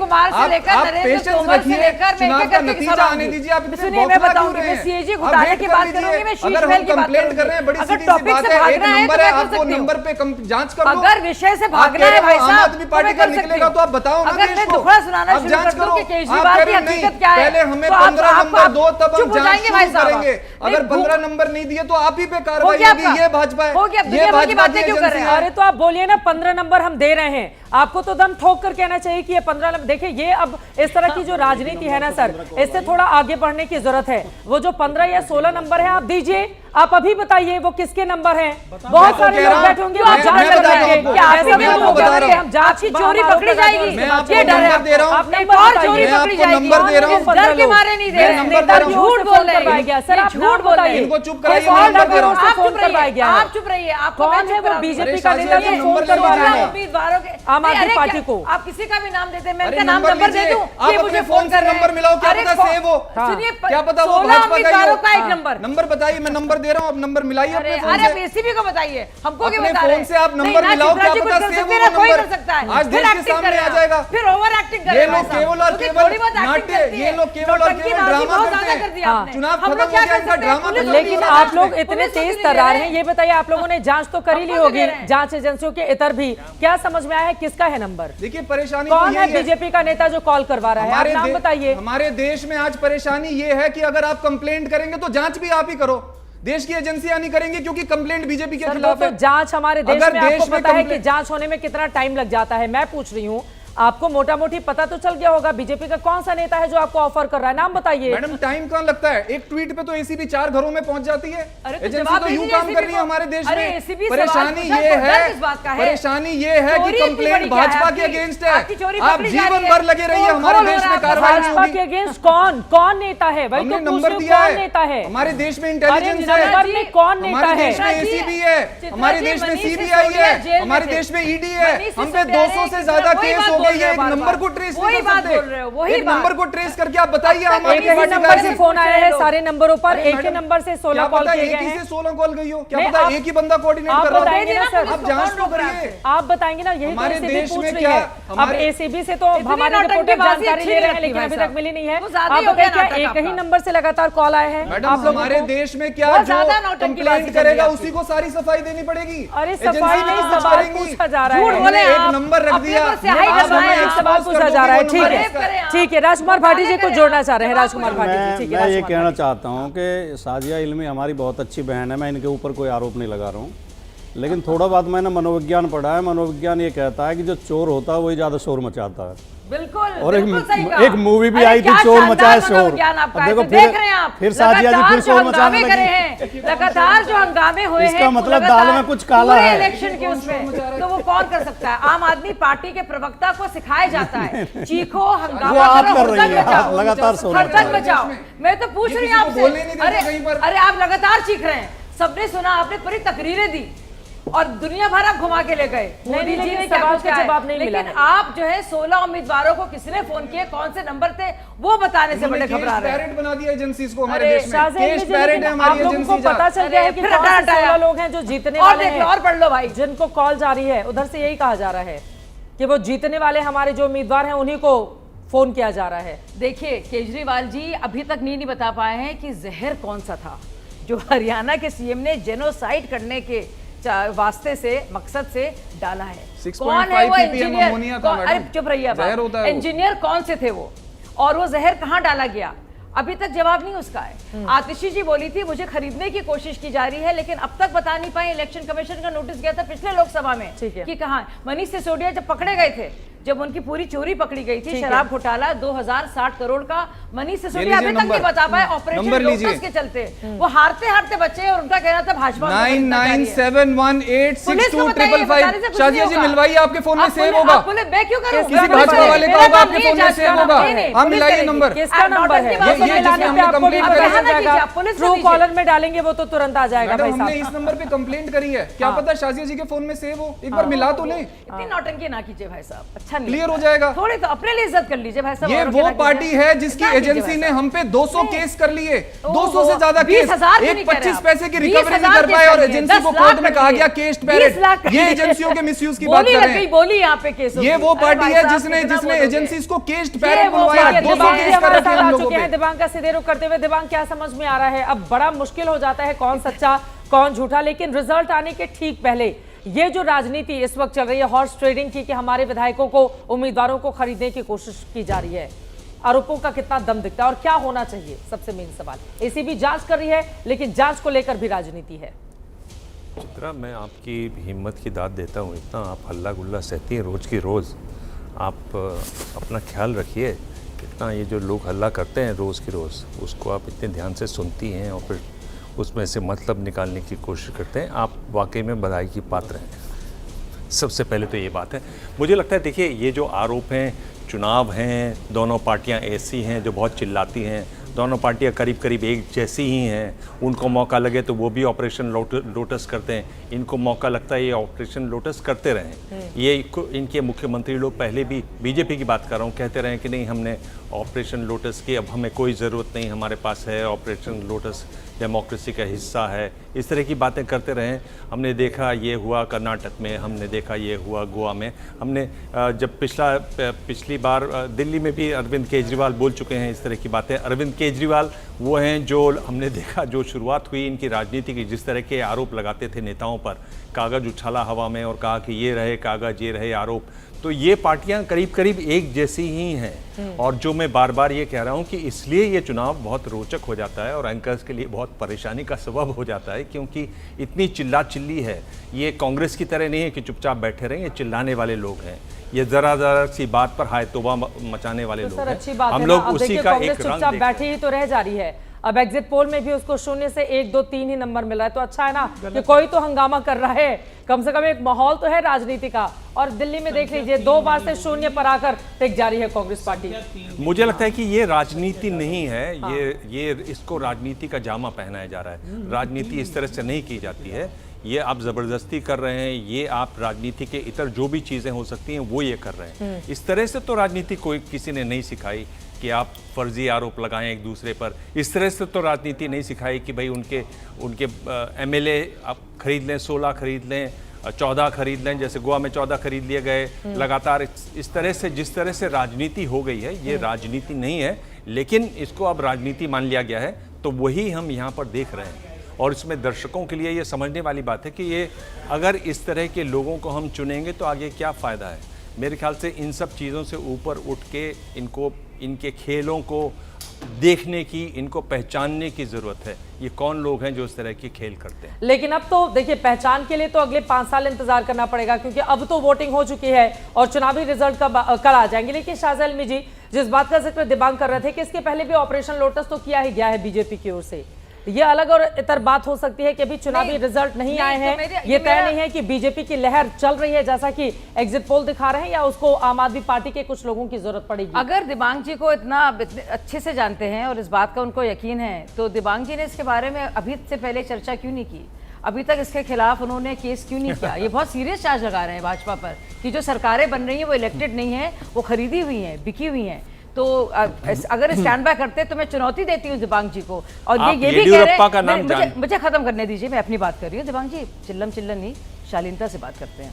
आप पेशेंस रखिए, चुनाव का नतीजा आने दीजिए। आप अगर हम कंप्लेंट कर रहे हैं, बड़ी सीधी सी बात है, एक नंबर है, आप वो नंबर पे जांच कर लो। अगर विषय से भागना है भाई साहब, आम आदमी पार्टी का निकलेगा तो आप बताओ ना देश को, आप जांच करो। पहले हमें 15 नंबर दो, तब हम जांच शुरू करेंगे। अगर 15 नंबर नहीं दिए तो आप ही पे कार्रवाई होगी। ये भाजपा है, ये भाजपा की एजेंसी है। अरे तो आप बोलिए ना 15 नंबर हम दे रहे हैं, आपको तो दम ठोक कर कहना चाहिए कि ये 15 नंबर। देखिए, ये अब इस तरह की जो राजनीति है ना सर, इससे थोड़ा आगे बढ़ने की जरूरत है। वो जो 15 या 16 नंबर है आप दीजिए, आप अभी बताइए वो किसके नंबर हैं। बहुत सारे लोग बैठे होंगे, आप जांच करेंगे, हम जांच की चोरी पकड़ी जाएगी। मैं आपको नंबर दे रहा हूं, एक और चोरी पकड़ी जाएगी, नंबर दे रहा हूं, डर के मारे नहीं दे रहे, नेता झूठ बोल रहे हैं सर, आप झूठ बताइए। इनको चुप कराइए, नंबर दे रहा हूं। फोन करवाया गया, आप चुप रहिए। आप कौन है वो बीजेपी का नेता जो फोन करवा रहा है उम्मीदवारों के आम आदमी पार्टी को? आप किसी का भी नाम देते हैं, मैं इनका नाम नंबर दे दूं, ये मुझे फोन कर नंबर मिलाओ, क्या पता सेव हो। सुनिए, क्या पता वो भाजपा का ही हो। का एक नंबर बताइए, मैं नंबर दे रहा हूं, अब नंबर मिलाइए अपने फोन से। अरे एसीबी को बताइए, हमको क्यों बता रहे हैं? फोन से आप नंबर मिलाओ, क्या पता सेव हो कोई कर नंबर। सकता है, आज देश के सामने आ जाएगा। फिर ओवर एक्टिंग कर रहे ये हैं लोग केवल और केवल नाट्य, ये लोग केवल और केवल ड्रामा करते हैं। चुनाव खत्म हो गया, इनका ड्रामा। लेकिन आप लोग इतने तेज तर्रार हैं, ये बताइए, आप लोगों ने जांच तो कर ही ली होगी, जांच एजेंसियों के इतर भी, क्या समझ में आया है किसका है नंबर? देखिए, परेशानी कौन है बीजेपी का नेता जो कॉल करवा रहा है, आप नाम बताइए। हमारे देश में आज परेशानी ये है कि अगर आप कंप्लेंट करेंगे तो जांच भी आप ही करो, देश की एजेंसियां नहीं करेंगी, क्योंकि कंप्लेंट बीजेपी के खिलाफ है। जांच हमारे देश में आपको पता है कि जांच होने में कितना टाइम लग जाता है। मैं पूछ रही हूँ, आपको मोटा मोटी पता तो चल गया होगा बीजेपी का कौन सा नेता है जो आपको ऑफर कर रहा है, नाम बताइए। मैडम, टाइम कहाँ लगता है? एक ट्वीट पे तो एसीबी 4 घरों में पहुंच जाती है। एजेंसी तो यूं काम कर रही है हमारे देश में। परेशानी ये है कि कंप्लेंट भाजपा के अगेंस्ट है। आप जीवन भर लगे रहिए, हमारे देश में कार्रवाई भाजपा के अगेंस्ट कौन नेता है? वही तो नंबर दिया है, नेता है हमारे देश में इंटेलिजेंस है, कौन नेता है? हमारे देश में एसीबी है, हमारे देश में सीबीआई है, हमारे देश में ईडी है। हम पे 200 से ज्यादा केस हो गए। ये एक नंबर को ट्रेस नहीं कर सकते, एक नंबर को ट्रेस करके आप बताइए। आम आदमी पार्टी नंबर से फोन आया है, सारे नंबरों पर एक ही नंबर से 16 कॉल किए गए हैं। 16 कॉल गई हो, क्या पता एक ही बंदा कोऑर्डिनेट कर रहा हो। आप जांच तो करिए, आप बताएंगे ना, यही हमारे देश में क्या। अब एसीबी से तो हमारे रिपोर्टर जानकारी ले रहे हैं, लेकिन अभी तक मिली नहीं है। आपको क्या एक ही नंबर से लगातार कॉल आए हैं? मैडम, हमारे देश में क्या जो कंप्लेंट करेगा उसी को सारी सफाई देनी पड़ेगी। अरे सफाई नहीं, सवाल पूछा जा रहा है। एक नंबर रख दिया, एक सवाल पूछा जा रहा है। ठीक है, राजकुमार भाटी जी को जोड़ना चाह रहे हैं। राजकुमार भाटी जी, ठीक है। मैं ये कहना चाहता हूँ कि साजिया इल्मी हमारी बहुत अच्छी बहन है, मैं इनके ऊपर कोई आरोप नहीं लगा रहा हूँ, लेकिन थोड़ा बहुत मैंने मनोविज्ञान पढ़ा है। मनोविज्ञान ये कहता है कि जो चोर होता है वही ज्यादा शोर मचाता है। बिल्कुल। और बिल्कुल एक मूवी भी आई थी, चोर मचाए शोर। देखो फिर साजिया जी फिर शोर मचाने लगी। लगातार जो हंगामे हुए हैं, इसका मतलब दाल में कुछ काला है इलेक्शन के उसमें, तो वो कौन कर सकता है? आम आदमी पार्टी के प्रवक्ता को सिखाया जाता है, चीखो, हंगामा करो, लगातार हड़कंप मचाओ। मैं तो पूछ रही हूँ आपसे, अरे आप लगातार चीख रहे हैं, सबने सुना, आपने पूरी तकरीरें दी और दुनिया भर आप घुमा के ले गए। मोदी जी ने क्या कुछ जवाब नहीं मिला, लेकिन आप जो है 16 उम्मीदवारों को किसने फोन किए, कौन से नंबर थे, वो बताने से बड़े घबरा रहे हैं। बना दिया एजेंसीज को हमारे देश में। केस पैरेड है हमारी एजेंसी। को पता चल गया है कि 16 लोग हैं जो जीतने वाले हैं। और पढ़ लो भाई, जिनको कॉल जारी है उधर से यही कहा जा रहा है कि वो जीतने वाले हमारे जो उम्मीदवार हैं उन्हीं को फोन किया जा रहा है। देखिए, केजरीवाल जी अभी तक नहीं बता पाए हैं कि जहर कौन सा था जो हरियाणा के सीएम ने जेनोसाइड करने के वास्ते से, मकसद से डाला है। कौन है वो इंजीनियर? अरे चुप रहिए, इंजीनियर कौन से थे वो, और वो जहर कहाँ डाला गया, अभी तक जवाब नहीं उसका है। आतिशी जी बोली थी मुझे खरीदने की कोशिश की जा रही है, लेकिन अब तक बता नहीं पाए। इलेक्शन कमीशन का नोटिस गया था पिछले लोकसभा में कि कहाँ मनीष सिसोदिया जब पकड़े गए थे, जब उनकी पूरी चोरी पकड़ी गई थी, शराब घोटाला 2060 करोड़ का, मनीष सिसोदिया अभी तक नहीं बता पाए ऑपरेशन लोटस के चलते। वो हारते बचे और उनका कहना था भाजपा 9971862555। शाजिया जी मिलवाइए, आपके फोन में सेव होगा। मैं क्यों करूं? किसी भाजपा वाले का होगा, आपके फोन में सेव होगा। आप मिलाइए नंबर। किसका नंबर है? ये जिसमें हमने कंप्लेंट करी, ट्रू कॉलर में डालेंगे वो तो तुरंत आ जाएगा। भाई साहब, हमने इस नंबर पे कंप्लेंट करी है, क्या पता शाजिया जी के फोन में सेव हो। एक बार मिला तो ले। इतनी नौटंकी ना कीजिए भाई साहब, अच्छा नहीं क्लियर हो जाएगा। थोड़ी तो अपने लिए इज्जत कर लीजिए भाई साहब। ये वो पार्टी है जिसकी एजेंसी ने हम पे 200 केस कर लिए, 200 से ज्यादा केस। एक 25 पैसे की रिकवरी नहीं कर पाए और एजेंसी को कोर्ट में कहा गया केस पैरेड। ये एजेंसियों के मिसयूज की बात कर रहे हैं। बोली यहाँ पे केस। ये वो पार्टी है जिसने एजेंसीज को केस पैरेड बुलवाया। 200 केस कर रखे हैं हम लोगों पे। दिबांग का सीधे रुख करते हुए, दिबांग क्या समझ में आ रहा है? अब बड़ा मुश्किल हो जाता है कौन सच्चा कौन झूठा, लेकिन रिजल्ट आने के ठीक पहले ये जो राजनीति इस वक्त चल रही है हॉर्स ट्रेडिंग की, कि हमारे विधायकों को, उम्मीदवारों को खरीदने की कोशिश की जा रही है, आरोपों का कितना दम दिखता है और क्या होना चाहिए? सबसे मेन सवाल। एसीबी जांच कर रही है, लेकिन जांच को लेकर भी राजनीति है। चित्रा, मैं आपकी हिम्मत की दाद देता हूँ। इतना आप हल्ला गुल्ला सहती हैं रोज़ की रोज़, आप अपना ख्याल रखिए। कितना ये जो लोग हल्ला करते हैं रोज़ की रोज़, उसको आप इतने ध्यान से सुनती हैं और फिर उसमें से मतलब निकालने की कोशिश करते हैं। आप वाकई में बधाई की पात्र हैं। सबसे पहले तो ये बात है। मुझे लगता है, देखिए, ये जो आरोप हैं, चुनाव हैं, दोनों पार्टियां ऐसी हैं जो बहुत चिल्लाती हैं, दोनों पार्टियां करीब करीब एक जैसी ही हैं। उनको मौका लगे तो वो भी ऑपरेशन लोटस करते हैं, इनको मौका लगता है ये ऑपरेशन लोटस करते रहें। ये इनके मुख्यमंत्री लोग पहले भी, बीजेपी की बात कर रहा हूँ, कहते रहे कि नहीं हमने ऑपरेशन लोटस की, अब हमें कोई ज़रूरत नहीं, हमारे पास है ऑपरेशन लोटस, डेमोक्रेसी का हिस्सा है। इस तरह की बातें करते रहें। हमने देखा ये हुआ कर्नाटक में, हमने देखा ये हुआ गोवा में, हमने जब पिछली बार दिल्ली में भी अरविंद केजरीवाल बोल चुके हैं इस तरह की बातें। अरविंद केजरीवाल वो हैं जो हमने देखा, जो शुरुआत हुई इनकी राजनीति की, जिस तरह के आरोप लगाते थे नेताओं पर, कागज़ उछाला हवा में और कहा कि ये रहे कागज़, ये रहे आरोप। तो ये पार्टियां करीब करीब एक जैसी ही हैं। और जो मैं बार बार ये कह रहा हूं कि इसलिए ये चुनाव बहुत रोचक हो जाता है और एंकर्स के लिए बहुत परेशानी का सबब हो जाता है, क्योंकि इतनी चिल्ला चिल्ली है। ये कांग्रेस की तरह नहीं है कि चुपचाप बैठे रहें, ये चिल्लाने वाले लोग हैं, ये जरा सी बात पर हाय तोबा मचाने वाले लोग हैं। हम लोग उसी का एक रंग बैठी ही तो रह जा रही है। अब एग्जिट पोल में भी उसको 0 से 1, 2, 3 ही नंबर मिल रहा है, तो अच्छा है ना कि कोई तो हंगामा कर रहा है, कम से कम एक माहौल तो है राजनीति का। और दिल्ली में देख लीजिए 2 बार से 0 पर आकर टिक जा रही है कांग्रेस पार्टी। मुझे लगता है कि ये राजनीति नहीं है। हाँ। ये इसको राजनीति का जामा पहनाया जा रहा है। राजनीति इस तरह से नहीं की जाती है। ये आप ज़बरदस्ती कर रहे हैं, ये आप राजनीति के इतर जो भी चीज़ें हो सकती हैं वो ये कर रहे हैं। इस तरह से तो राजनीति कोई किसी ने नहीं सिखाई कि आप फर्जी आरोप लगाएं एक दूसरे पर। इस तरह से तो राजनीति नहीं सिखाई कि भाई उनके एमएलए आप खरीद लें, 16 खरीद लें, 14 खरीद लें, जैसे गोवा में 14 खरीद लिए गए लगातार। इस तरह से जिस तरह से राजनीति हो गई है, ये राजनीति नहीं है, लेकिन इसको अब राजनीति मान लिया गया है। तो वही हम यहाँ पर देख रहे हैं। और इसमें दर्शकों के लिए ये समझने वाली बात है कि ये अगर इस तरह के लोगों को हम चुनेंगे तो आगे क्या फ़ायदा है। मेरे ख्याल से इन सब चीज़ों से ऊपर उठ के इनको इनके खेलों को देखने की, इनको पहचानने की ज़रूरत है। ये कौन लोग हैं जो इस तरह के खेल करते हैं। लेकिन अब तो देखिए, पहचान के लिए तो अगले 5 साल इंतजार करना पड़ेगा, क्योंकि अब तो वोटिंग हो चुकी है और चुनावी रिजल्ट कल आ जाएंगे। लेकिन शाहज़ अलमी जी, जिस बात का जिक्र दिबांग कर रहे थे कि इसके पहले भी ऑपरेशन लोटस तो किया ही गया है बीजेपी की ओर से, ये अलग और इतर बात हो सकती है कि अभी चुनावी रिजल्ट नहीं आए हैं, ये तय नहीं है कि बीजेपी की लहर चल रही है जैसा कि एग्जिट पोल दिखा रहे हैं, या उसको आम आदमी पार्टी के कुछ लोगों की जरूरत पड़ेगी। अगर दिबांग जी को इतना अच्छे से जानते हैं और इस बात का उनको यकीन है, तो दिबांग जी ने इसके बारे में अभी से पहले चर्चा क्यों नहीं की? अभी तक इसके खिलाफ उन्होंने केस क्यों नहीं किया? ये बहुत सीरियस चार्ज लगा रहे हैं भाजपा पर कि जो सरकारें बन रही हैं वो इलेक्टेड नहीं है, वो खरीदी हुई हैं, बिकी हुई हैं। तो अगर स्टैंड बाय करते तो मैं चुनौती देती हूँ दिबांग जी को। और ये भी कह रहे हैं, मुझे खत्म करने दीजिए, मैं अपनी बात कर रही हूँ। दिबांग जी चिल्लम नहीं, शालीनता से बात करते हैं।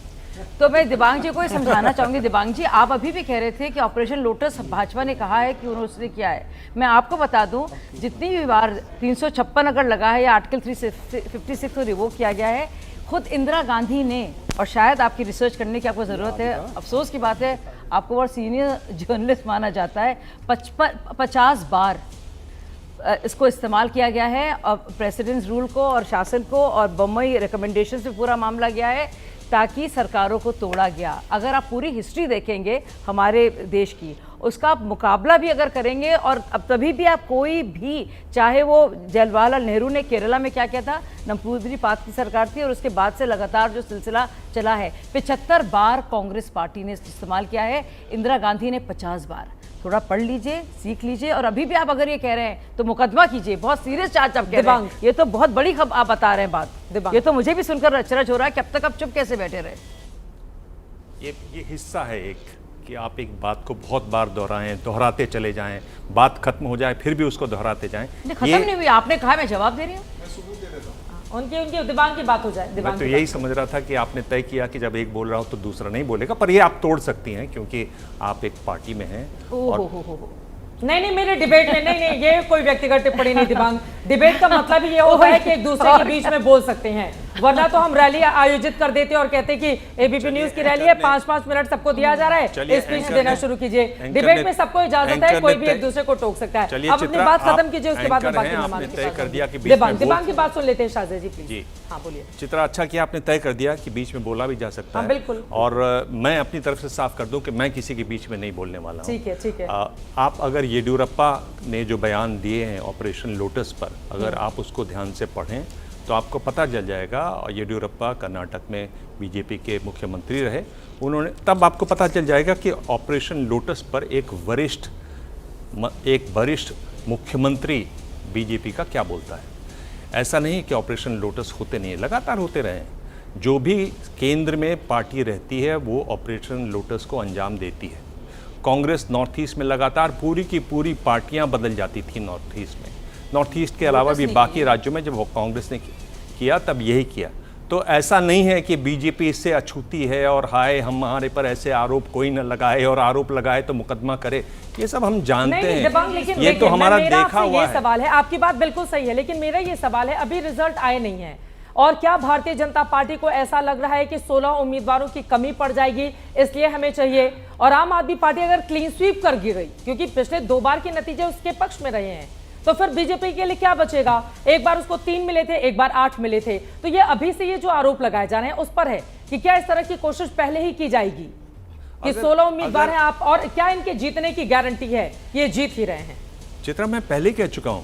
तो मैं दिबांग जी को ये समझाना चाहूंगी। दिबांग जी, आप अभी भी कह रहे थे कि ऑपरेशन लोटस भाजपा ने कहा है कि उन्होंने किया है। मैं आपको बता दूं, जितनी भी बार 356 अगर लगा है या आर्टिकल 356 को रिवोक किया गया है, खुद इंदिरा गांधी ने, और शायद आपकी रिसर्च करने की आपको ज़रूरत है, अफसोस की बात है आपको बहुत सीनियर जर्नलिस्ट माना जाता है, 50 बार इसको इस्तेमाल किया गया है और प्रेसिडेंट्स रूल को और शासन को और बम्बई रिकमेंडेशन से पूरा मामला गया है ताकि सरकारों को तोड़ा गया। अगर आप पूरी हिस्ट्री देखेंगे हमारे देश की, उसका आप मुकाबला भी अगर करेंगे, और अब तभी भी आप कोई भी, चाहे वो जवाहरलाल नेहरू ने केरला में क्या किया था, नंबूदिरी-पात की सरकार थी, और उसके बाद से लगातार जो सिलसिला चला है, 75 बार कांग्रेस पार्टी ने इस्तेमाल किया है, इंदिरा गांधी ने 50 बार। थोड़ा पढ़ लीजिए, सीख लीजिए, और अभी भी आप अगर ये कह रहे हैं तो मुकदमा कीजिए। बहुत सीरियस चार्ज आप कह रहे हैं, ये तो बहुत बड़ी खबर आप बता रहे हैं बात। ये तो मुझे भी सुनकर अचरज हो रहा है कि अब तक आप चुप कैसे बैठे रहे। ये हिस्सा है एक, कि आप एक बात को बहुत बार दोहराते चले जाएं, बात खत्म हो जाए फिर भी उसको दोहराते जाएं। खत्म नहीं हुई, आपने कहा, मैं जवाब दे रही हूँ। उनकी दिबांग की बात हो जाए। मैं तो यही समझ रहा था कि आपने तय किया कि जब एक बोल रहा हो तो दूसरा नहीं बोलेगा, पर ये आप तोड़ सकती हैं क्योंकि आप एक पार्टी में हैं। नहीं, मेरे डिबेट में नहीं, ये कोई व्यक्तिगत टिप्पणी नहीं दिबांग। डिबेट का मतलब ही ये होता है कि एक दूसरे के बीच में बोल सकते हैं, वरना तो हम रैली आयोजित कर देते और कहते कि एबीपी न्यूज की रैली है, 5-5 मिनट सबको दिया जा रहा है, स्पीच देना शुरू कीजिए। डिबेट में सबको इजाजत है, कोई भी एक दूसरे को टोक सकता है। अब अपनी बात खत्म कीजिए, उसके बाद बाकी दिबांग की बात सुन लेते हैं। शाहज़ जी प्लीज। हाँ बोलिए। चित्रा, अच्छा किया आपने तय कर दिया कि बीच में बोला भी जा सकता है। बिल्कुल। और मैं अपनी तरफ से साफ कर दूं कि मैं किसी के बीच में नहीं बोलने वाला हूं। ठीक है। आप अगर येडियुरप्पा ने जो बयान दिए हैं ऑपरेशन लोटस पर, अगर आप उसको ध्यान से पढ़ें तो आपको पता चल जाएगा। येडियुरप्पा कर्नाटक में बीजेपी के मुख्यमंत्री रहे, उन्होंने, तब आपको पता चल जाएगा कि ऑपरेशन लोटस पर एक वरिष्ठ मुख्यमंत्री बीजेपी का क्या बोलता है। ऐसा नहीं कि ऑपरेशन लोटस होते नहीं है, लगातार होते रहे हैं। जो भी केंद्र में पार्टी रहती है वो ऑपरेशन लोटस को अंजाम देती है। कांग्रेस नॉर्थ ईस्ट में लगातार पूरी की पूरी पार्टियां बदल जाती थी नॉर्थ ईस्ट में। नॉर्थ ईस्ट के अलावा भी बाकी राज्यों में जब कांग्रेस ने किया तब यही किया। तो ऐसा नहीं है कि बीजेपी इससे अछूती है और हाय हमारे पर ऐसे आरोप कोई न लगाए और आरोप लगाए तो मुकदमा करे, ये सब हम जानते हैं। ये तो हमारा देखा हुआ है। सवाल है, आपकी बात बिल्कुल सही है, लेकिन मेरा ये सवाल है, अभी रिजल्ट आए नहीं है, और क्या भारतीय जनता पार्टी को ऐसा लग रहा है कि 16 उम्मीदवारों की कमी पड़ जाएगी, इसलिए हमें चाहिए, और आम आदमी पार्टी अगर क्लीन स्वीप कर गई, क्योंकि पिछले 2 बार के नतीजे उसके पक्ष में रहे हैं, तो फिर बीजेपी के लिए क्या बचेगा? एक बार उसको 3 मिले थे, एक बार 8 मिले थे। तो ये अभी से ये जो आरोप लगाए जा रहे हैं उस पर है कि क्या इस तरह की कोशिश पहले ही की जाएगी कि 16 उम्मीदवार हैं आप, और क्या इनके जीतने की गारंटी है? ये जीत ही रहे हैं। चित्रा, मैं पहले कह चुका हूं,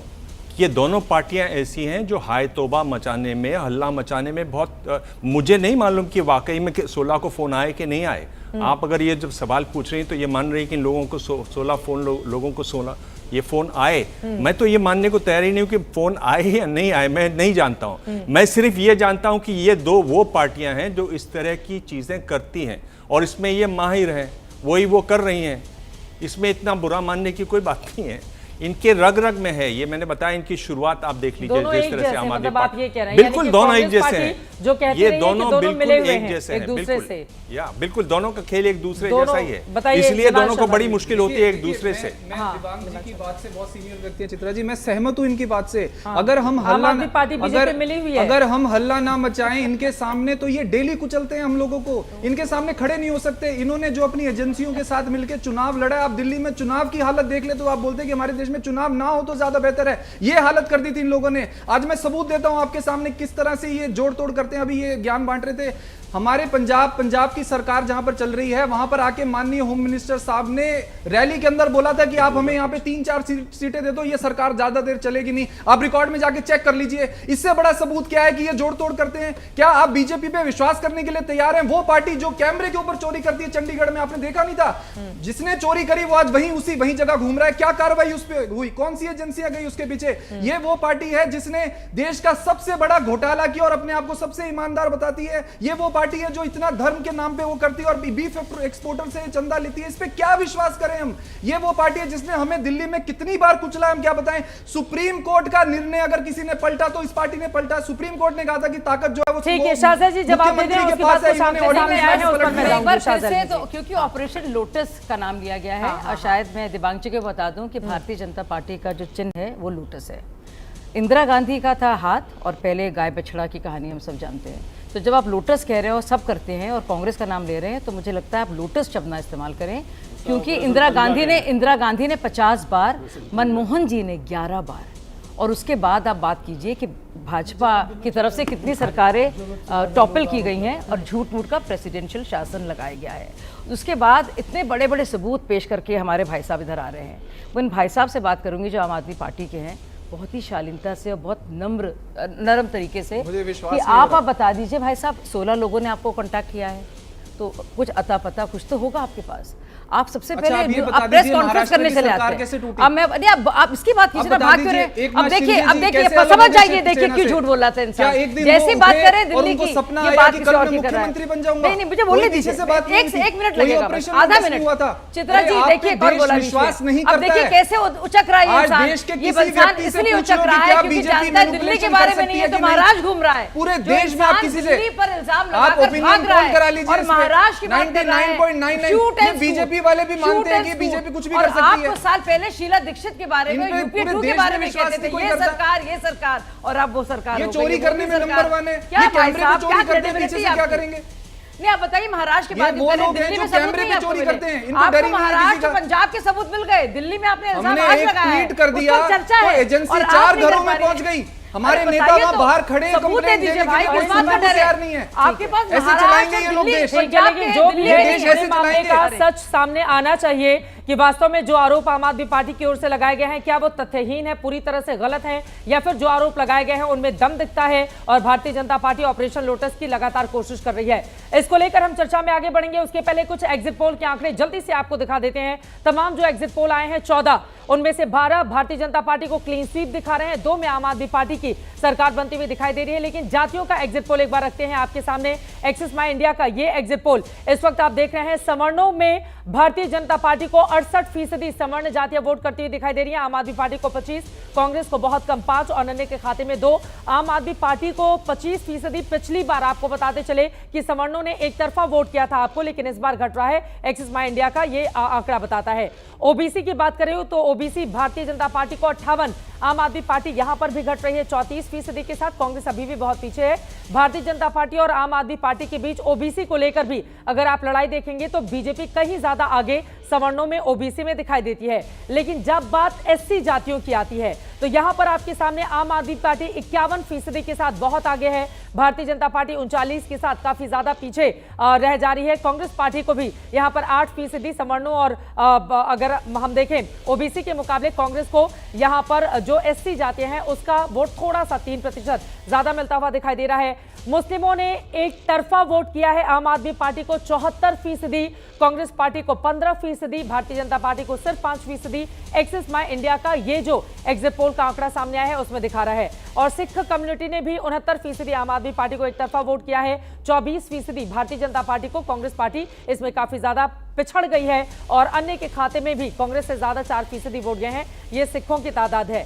ये दोनों पार्टियां ऐसी हैं जो हाय तौबा मचाने में, हल्ला मचाने में बहुत, मुझे नहीं मालूम कि वाकई में 16 को फोन आए कि नहीं आए। आप अगर ये जब सवाल पूछ रही हैं तो ये मान रही कि लोगों को 16 फोन, लोगों को 16 ये फोन आए। मैं तो ये मानने को तैयार ही नहीं हूं कि फोन आए या नहीं आए, मैं नहीं जानता हूं। मैं सिर्फ ये जानता हूं कि ये 2 वो पार्टियां हैं जो इस तरह की चीजें करती हैं और इसमें ये माहिर हैं, वही वो कर रही हैं। इसमें इतना बुरा मानने की कोई बात नहीं है। इनके रग रग में है। ये मैंने बताया, इनकी शुरुआत आप देख लीजिए जिस तरह से आम आदमी मतलब आप ये कह रहे हैं बिल्कुल दोनों एक जैसे हैं, जो कहते ये हैं दोनों कि बिल्कुल मिले हुए एक हैं जैसे एक हैं, दूसरे बिल्कुल से। या बिल्कुल दोनों का खेल एक दूसरे दोनों- जैसा ही है, बताइए, इसलिए जमाल दोनों को शर्मा बड़ी जी। मुश्किल होती है एक दूसरे से। मैं दिवांग जी की बात से बहुत सीनियर व्यक्ति है चित्रा जी, मैं सहमत हूं इनकी बात से। हाँ। अगर हम आम हल्ला आदमी पार्टी बीजेपी मिली हुई है। अगर हम हल्ला ना मचाएं इनके सामने तो ये डेली कुचलते हैं हम लोगों को, इनके सामने खड़े नहीं हो सकते। इन्होंने जो अपनी एजेंसियों के साथ मिलकर चुनाव लड़ा, आप दिल्ली में चुनाव की हालत देख ले तो आप बोलते हैं कि हमारे देश में चुनाव ना हो तो ज्यादा बेहतर है। ये हालत कर दी थी इन लोगों ने। आज मैं सबूत देता हूं आपके सामने किस तरह से ये जोड़ तोड़ करते हैं। अभी ये ज्ञान बांट रहे थे, हमारे पंजाब की सरकार जहां पर चल रही है वहां पर आके माननीय होम मिनिस्टर साहब ने रैली के अंदर बोला था कि आप हमें यहां पे 3-4 सीटें दे दो, ये सरकार ज्यादा देर चलेगी नहीं। आप रिकॉर्ड में जाके चेक कर लीजिए। इससे बड़ा सबूत क्या है कि ये जोड़ तोड़ करते हैं। क्या आप बीजेपी पे विश्वास करने के लिए तैयार हैं? वो पार्टी जो कैमरे के ऊपर चोरी करती है चंडीगढ़ में, आपने देखा नहीं था? जिसने चोरी करी वो आज वही जगह घूम रहा है। क्या कार्रवाई उस पर हुई? कौन सी एजेंसियां गई उसके पीछे? ये वो पार्टी है जिसने देश का सबसे बड़ा घोटाला किया और अपने आप को सबसे ईमानदार बताती है। ये वो पार्टी है जो इतना धर्म के नाम पे वो करती है और बीफ एक्सपोर्टर से चंदा लेती है। इस पे क्या विश्वास करें हम? ये वो पार्टी है जिसने हमें दिल्ली में कितनी बार कुचला, हम क्या बताएं। सुप्रीम कोर्ट का निर्णय अगर किसी ने पलटा तो इस पार्टी ने पलटा। सुप्रीम कोर्ट ने कहा था कि ताकत जो है वो ठीक है, शाहजा जी जवाब दे दें, उसके बाद कुछ आंकड़े सामने आए हैं उस पर मैं एक बार फिर शाहजा से जी। तो क्योंकि ऑपरेशन लोटस का नाम लिया गया है और शायद मैं दिवांग जी को बता दूं कि भारतीय जनता पार्टी का जो चिन्ह है वो लोटस है। इंदिरा गांधी का था हाथ और पहले गाय बछड़ा की कहानी हम सब जानते हैं। तो जब आप लोटस कह रहे हो, सब करते हैं और कांग्रेस का नाम ले रहे हैं, तो मुझे लगता है आप लोटस शब्द ना इस्तेमाल करें, क्योंकि इंदिरा गांधी ने 50 बार, मनमोहन जी ने 11 बार, और उसके बाद आप बात कीजिए कि भाजपा की तरफ से कितनी सरकारें टॉपल की गई हैं और झूठ मूठ का प्रेसिडेंशियल शासन लगाया गया है। उसके बाद इतने बड़े बड़े सबूत पेश करके हमारे भाई साहब इधर आ रहे हैं। वो इन भाई साहब से बात करूंगी जो आम आदमी पार्टी के हैं, बहुत ही शालीनता से और बहुत नरम तरीके से कि आप बता दीजिए भाई साहब, 16 लोगों ने आपको कांटेक्ट किया है तो कुछ अता पता कुछ तो होगा आपके पास। आप सबसे पहले आप प्रेस कॉन्फ्रेंस करने चले आते हैं। अब मैं आप इसकी बात कीजिए ना, बात करें। अब देखिए समझ जाइए, देखिए क्यों झूठ बोल रहा था इंसान। जैसी बात करें दिल्ली की, ये बात किसी और की कर रहा है। नहीं मुझे बोलने दीजिए, एक मिनट लगेगा, आधा मिनट। चित्रा जी देखिए, एक और बोला दीजिए। अब देखिए कैसे उचक रहा है इंसान। ये इंसान इसलिए उचक रहा है क्योंकि जानता है दिल्ली के बारे में नहीं है तो महाराष्ट्र घूम रहा है। पूरे देश में आप किसी से दिल्ली पर इल्जाम लगाकर भाग रहा है और महाराष्ट्र की बात कर रहा है। 99.99 बीजेपी वाले भी मानते हैं कि बीजेपी कुछ भी कर सकती है। और आप साल पहले शीला दीक्षित के बारे में, यूपी 2 के बारे में कहते थे ये सरकार और अब वो सरकार ये चोरी करने में नंबर 1 है। क्या भाई साहब, चोरी करते हैं, पीछे से क्या करेंगे? नहीं आप बताइए, महाराष्ट्र की बात करें, दिल्ली में सबूत नहीं चोरी करते हैं, आपको महाराष्ट्र महाराष्ट्र के सबूत मिल गए, दिल्ली में आपने इल्जाम आज लगाया है, ट्वीट कर दिया चर्चा है, एजेंसी 4 घरों में पहुंच गई। हमारे नेता वहां बाहर खड़े हैं, कंप्लेंट देने के लिए कोई सुनने को तैयार नहीं है। आपके पास ऐसे चलाएंगे ये लोग देश, लेकिन जो भी है इस मामले का सच सामने आना चाहिए कि वास्तव में जो आरोप आम आदमी पार्टी की ओर से लगाए गए हैं क्या वो तथ्यहीन है, पूरी तरह से गलत है, या फिर जो आरोप लगाए गए हैं उनमें दम दिखता है और Bharatiya Janata party operation lotus की लगातार कोशिश कर रही है। इसको लेकर हम चर्चा में आगे बढ़ेंगे। उसके पहले कुछ एग्जिट पोल के आंकड़े जल्दी से आपको दिखा देते हैं। तमाम जो एग्जिट पोल आए हैं 14, उनमें से 12 भारतीय जनता पार्टी को क्लीन स्वीप दिखा रहे हैं, 2 में आम आदमी पार्टी की सरकार बनती हुई दिखाई दे रही है। लेकिन जातियों का एग्जिट पोल एक बार रखते हैं आपके सामने। एक्सिस माई इंडिया का ये एग्जिट पोल इस वक्त आप देख रहे हैं, सवर्णों में भारतीय जनता पार्टी को 68% सवर्ण जातियां वोट करती हुई दिखाई दे रही है। आम आदमी पार्टी को 25, कांग्रेस को बहुत कम 5 और अन्य के खाते में 2। आम आदमी पार्टी को 25%। पिछली बार आपको बताते चले कि सवर्णों ने एक तरफा वोट किया था आपको, लेकिन इस बार घट रहा है। एक्सिस माई इंडिया का ये आंकड़ा बताता है। ओबीसी की बात करें तो ओबीसी भारतीय जनता पार्टी को 58, आम आदमी पार्टी यहां पर भी घट रही है 34% के साथ। कांग्रेस अभी भी बहुत पीछे है। भारतीय जनता पार्टी और आम आदमी पार्टी के बीच ओबीसी को लेकर भी अगर आप लड़ाई देखेंगे तो बीजेपी कहीं ज्यादा आगे सवर्णों में ओबीसी में दिखाई देती है। लेकिन जब बात एससी जातियों की आती है तो यहां पर आपके सामने आम आदमी पार्टी 51% के साथ बहुत आगे है। भारतीय जनता पार्टी 39 के साथ काफी ज्यादा पीछे रह जा रही है। कांग्रेस पार्टी को भी यहां पर 8% सवर्णों और अगर हम देखें ओबीसी के मुकाबले कांग्रेस को यहां पर जो एससी जातियां हैं उसका वोट थोड़ा सा 3% ज्यादा मिलता हुआ दिखाई दे रहा है। मुस्लिमों ने एक तरफा वोट किया है आम आदमी पार्टी को 74%, कांग्रेस पार्टी को 15%। 5%, भारतीय जनता पार्टी को सिर्फ 5%। एक्सिस माई इंडिया का ये जो एग्जिट पोल का आंकड़ा सामने आया है उसमें दिखा रहा है। और सिख कम्युनिटी ने भी 69% आम आदमी पार्टी को एक तरफा वोट किया है, 24% भारतीय जनता पार्टी को। कांग्रेस पार्टी इसमें काफी ज्यादा पिछड़ गई है और अन्य के खाते में भी कांग्रेस से ज्यादा 4% वोट गए हैं। ये सिखों की तादाद है।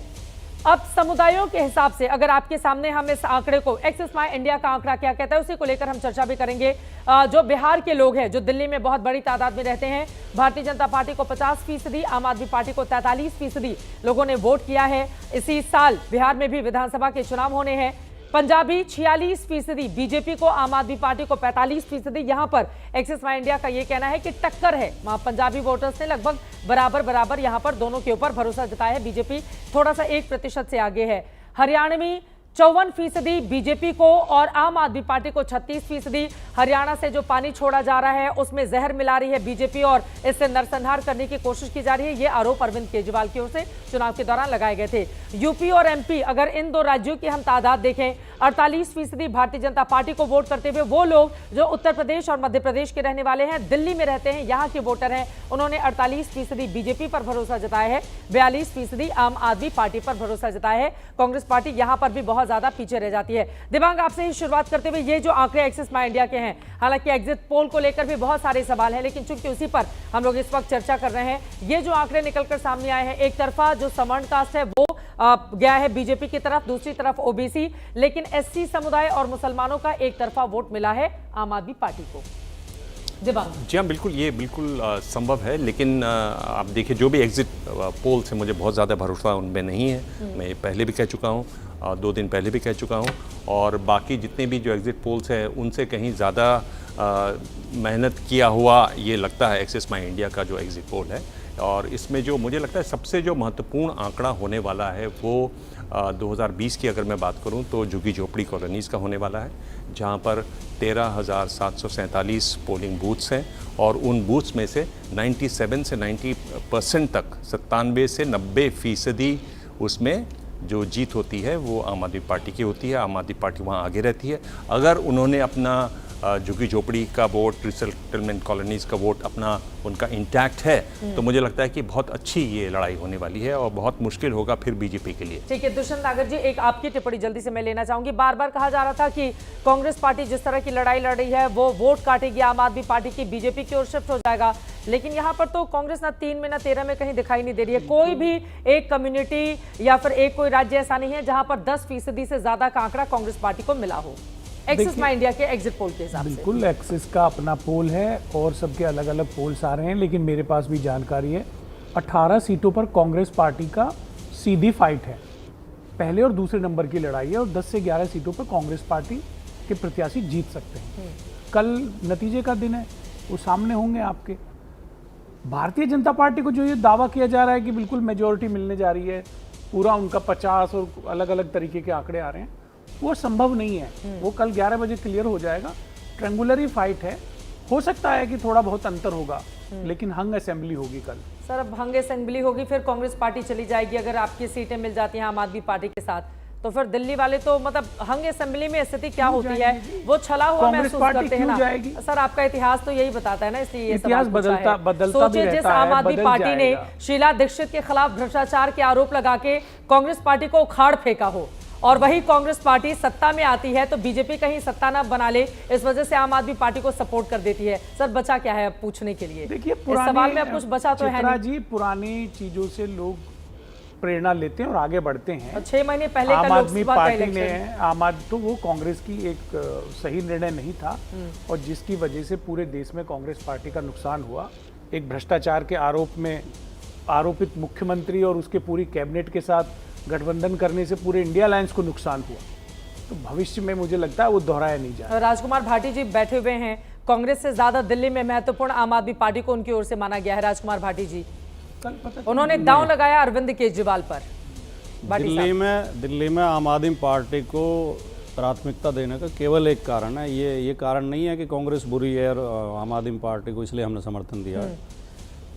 अब समुदायों के हिसाब से अगर आपके सामने हम इस आंकड़े को, एक्सिस माई इंडिया का आंकड़ा क्या कहता है, उसी को लेकर हम चर्चा भी करेंगे। जो बिहार के लोग हैं, जो दिल्ली में बहुत बड़ी तादाद में रहते हैं, भारतीय जनता पार्टी को 50%, आम आदमी पार्टी को 43% लोगों ने वोट किया है। इसी साल बिहार में भी विधानसभा के चुनाव होने हैं। पंजाबी 46%, बीजेपी को, आम आदमी पार्टी को 45%। यहां पर एक्सिस माई इंडिया का यह कहना है कि टक्कर है। वहां पंजाबी वोटर्स ने लगभग बराबर यहां पर दोनों के ऊपर भरोसा जताया है। बीजेपी थोड़ा सा 1% से आगे है। हरियाणवी 54% बीजेपी को और आम आदमी पार्टी को 36%। हरियाणा से जो पानी छोड़ा जा रहा है उसमें जहर मिला रही है बीजेपी और इससे नरसंहार करने की कोशिश की जा रही है। ये आरोप अरविंद केजरीवाल की ओर से चुनाव के दौरान लगाए गए थे। यूपी और एमपी, अगर इन दो राज्यों की हम तादाद देखें, 48% भारतीय जनता पार्टी को वोट करते हुए वो लोग जो उत्तर प्रदेश और मध्य प्रदेश के रहने वाले हैं, दिल्ली में रहते हैं, यहाँ के वोटर हैं, उन्होंने 48% बीजेपी पर भरोसा जताया है, 42% आम आदमी पार्टी पर भरोसा जताया है। कांग्रेस पार्टी यहाँ पर भी बहुत ज्यादा पीछे रह जाती है। दिव्यांग, आपसे ही शुरुआत करते हुए, ये जो आंकड़े एक्सिस माई इंडिया के हैं, हालांकि एग्जिट पोल को लेकर भी बहुत सारे सवाल हैं, लेकिन चूंकि उसी पर हम लोग इस वक्त चर्चा कर रहे हैं, ये जो आंकड़े निकलकर सामने आए हैं, एक तरफा जो सवर्ण कास्ट है वो गया है बीजेपी की तरफ, दूसरी तरफ ओबीसी, लेकिन एससी समुदाय और मुसलमानों का एक तरफा वोट मिला है आम आदमी पार्टी को। जी हाँ, बिल्कुल, ये बिल्कुल संभव है, लेकिन आप देखिए जो भी एग्जिट पोल से मुझे बहुत ज़्यादा भरोसा उनमें नहीं है। मैं पहले भी कह चुका हूँ, 2 दिन पहले भी कह चुका हूँ, और बाकी जितने भी जो एग्जिट पोल्स हैं उनसे कहीं ज़्यादा मेहनत किया हुआ ये लगता है एक्सिस माई इंडिया का जो एग्जिट पोल है। और इसमें जो मुझे लगता है सबसे जो महत्वपूर्ण आंकड़ा होने वाला है वो 2020 की अगर मैं बात करूं तो झुग्गी झोपड़ी कॉलोनीज़ का होने वाला है, जहां पर 13,747 पोलिंग बूथ्स हैं और उन बूथ्स में से 97 से 90% तक, 97 से 90% उसमें जो जीत होती है वो आम आदमी पार्टी की होती है। आम आदमी पार्टी वहाँ आगे रहती है। अगर उन्होंने अपना झुग्गी झोपड़ी का वोट, रिसेटलमेंट कॉलोनीज़ का वोट अपना उनका इंटैक्ट है, तो मुझे लगता है कि बहुत अच्छी ये लड़ाई होने वाली है और बहुत मुश्किल होगा फिर बीजेपी के लिए। ठीक है दुष्यंत नागर जी, एक आपकी टिप्पणी जल्दी से मैं लेना चाहूंगी। बार बार कहा जा रहा था कि कांग्रेस पार्टी जिस तरह की लड़ाई लड़ रही है वो वोट काटेगी आम आदमी पार्टी की, बीजेपी की ओर शिफ्ट हो जाएगा, लेकिन यहाँ पर तो कांग्रेस ना 3 में ना 13 में कहीं दिखाई नहीं दे रही है। कोई भी एक कम्युनिटी या फिर एक कोई राज्य ऐसा नहीं है जहां पर 10% से ज्यादा का आंकड़ा कांग्रेस पार्टी को मिला हो एक्सिस माई इंडिया के एग्जिट पोल के हिसाब से। बिल्कुल, एक्सिस का अपना पोल है और सबके अलग अलग पोल्स आ रहे हैं, लेकिन मेरे पास भी जानकारी है 18 सीटों पर कांग्रेस पार्टी का सीधी फाइट है, पहले और दूसरे नंबर की लड़ाई है, और 10 से 11 सीटों पर कांग्रेस पार्टी के प्रत्याशी जीत सकते हैं। कल नतीजे का दिन है, वो सामने होंगे आपके। भारतीय जनता पार्टी को जो ये दावा किया जा रहा है कि बिल्कुल मेजोरिटी मिलने जा रही है, पूरा उनका 50 और अलग अलग तरीके के आंकड़े आ रहे हैं, वो संभव नहीं है। वो कल 11 बजे क्लियर हो जाएगा। ट्रेंगुलर ही फाइट है, हो सकता है कि थोड़ा बहुत अंतर होगा, लेकिन हंग असेंबली होगी कल। सर, अब हंग असेंबली होगी, फिर कांग्रेस पार्टी चली जाएगी। अगर आपकी सीटें मिल जाती हैं आम आदमी पार्टी के साथ, तो फिर दिल्ली वाले तो मतलब हंग असेंबली में स्थिति क्या होती है वो छला हुआ महसूस करते हैं ना। सर, आपका इतिहास तो यही बताता है ना, इसलिए इतिहास बदलता सोचिए जिस आम आदमी पार्टी ने शीला दीक्षित के खिलाफ भ्रष्टाचार के आरोप लगा के कांग्रेस पार्टी को उखाड़ फेंका हो, और वही कांग्रेस पार्टी सत्ता में आती है तो बीजेपी कहीं सत्ता ना बना ले, इस वजह से आम आदमी पार्टी को सपोर्ट कर देती है। सर, बचा क्या है अब पूछने के लिए? देखिए, सवाल में अब कुछ बचा तो है नहीं जी। पुरानी चीजों से लोग प्रेरणा लेते हैं और आगे बढ़ते हैं। 6 महीने पहले आम आदमी पार्टी ने तो वो कांग्रेस की एक सही निर्णय नहीं था, और जिसकी वजह से पूरे देश में कांग्रेस पार्टी का नुकसान हुआ। एक भ्रष्टाचार के आरोप में आरोपित मुख्यमंत्री और उसके पूरी कैबिनेट के साथ गठबंधन करने से पूरे इंडिया अलायंस को नुकसान हुआ। तो भविष्य में मुझे लगता है वो दोहराया नहीं जाए। राजकुमार भाटी जी बैठे हुए हैं, कांग्रेस से ज्यादा दिल्ली में महत्वपूर्ण आम आदमी पार्टी को उनकी ओर से माना गया है। राजकुमार भाटी जी, उन्होंने दांव लगाया अरविंद केजरीवाल पर। दिल्ली में आम आदमी पार्टी को प्राथमिकता देने का केवल एक कारण है, ये कारण नहीं है कि कांग्रेस बुरी है और आम आदमी पार्टी को इसलिए हमने समर्थन दिया है।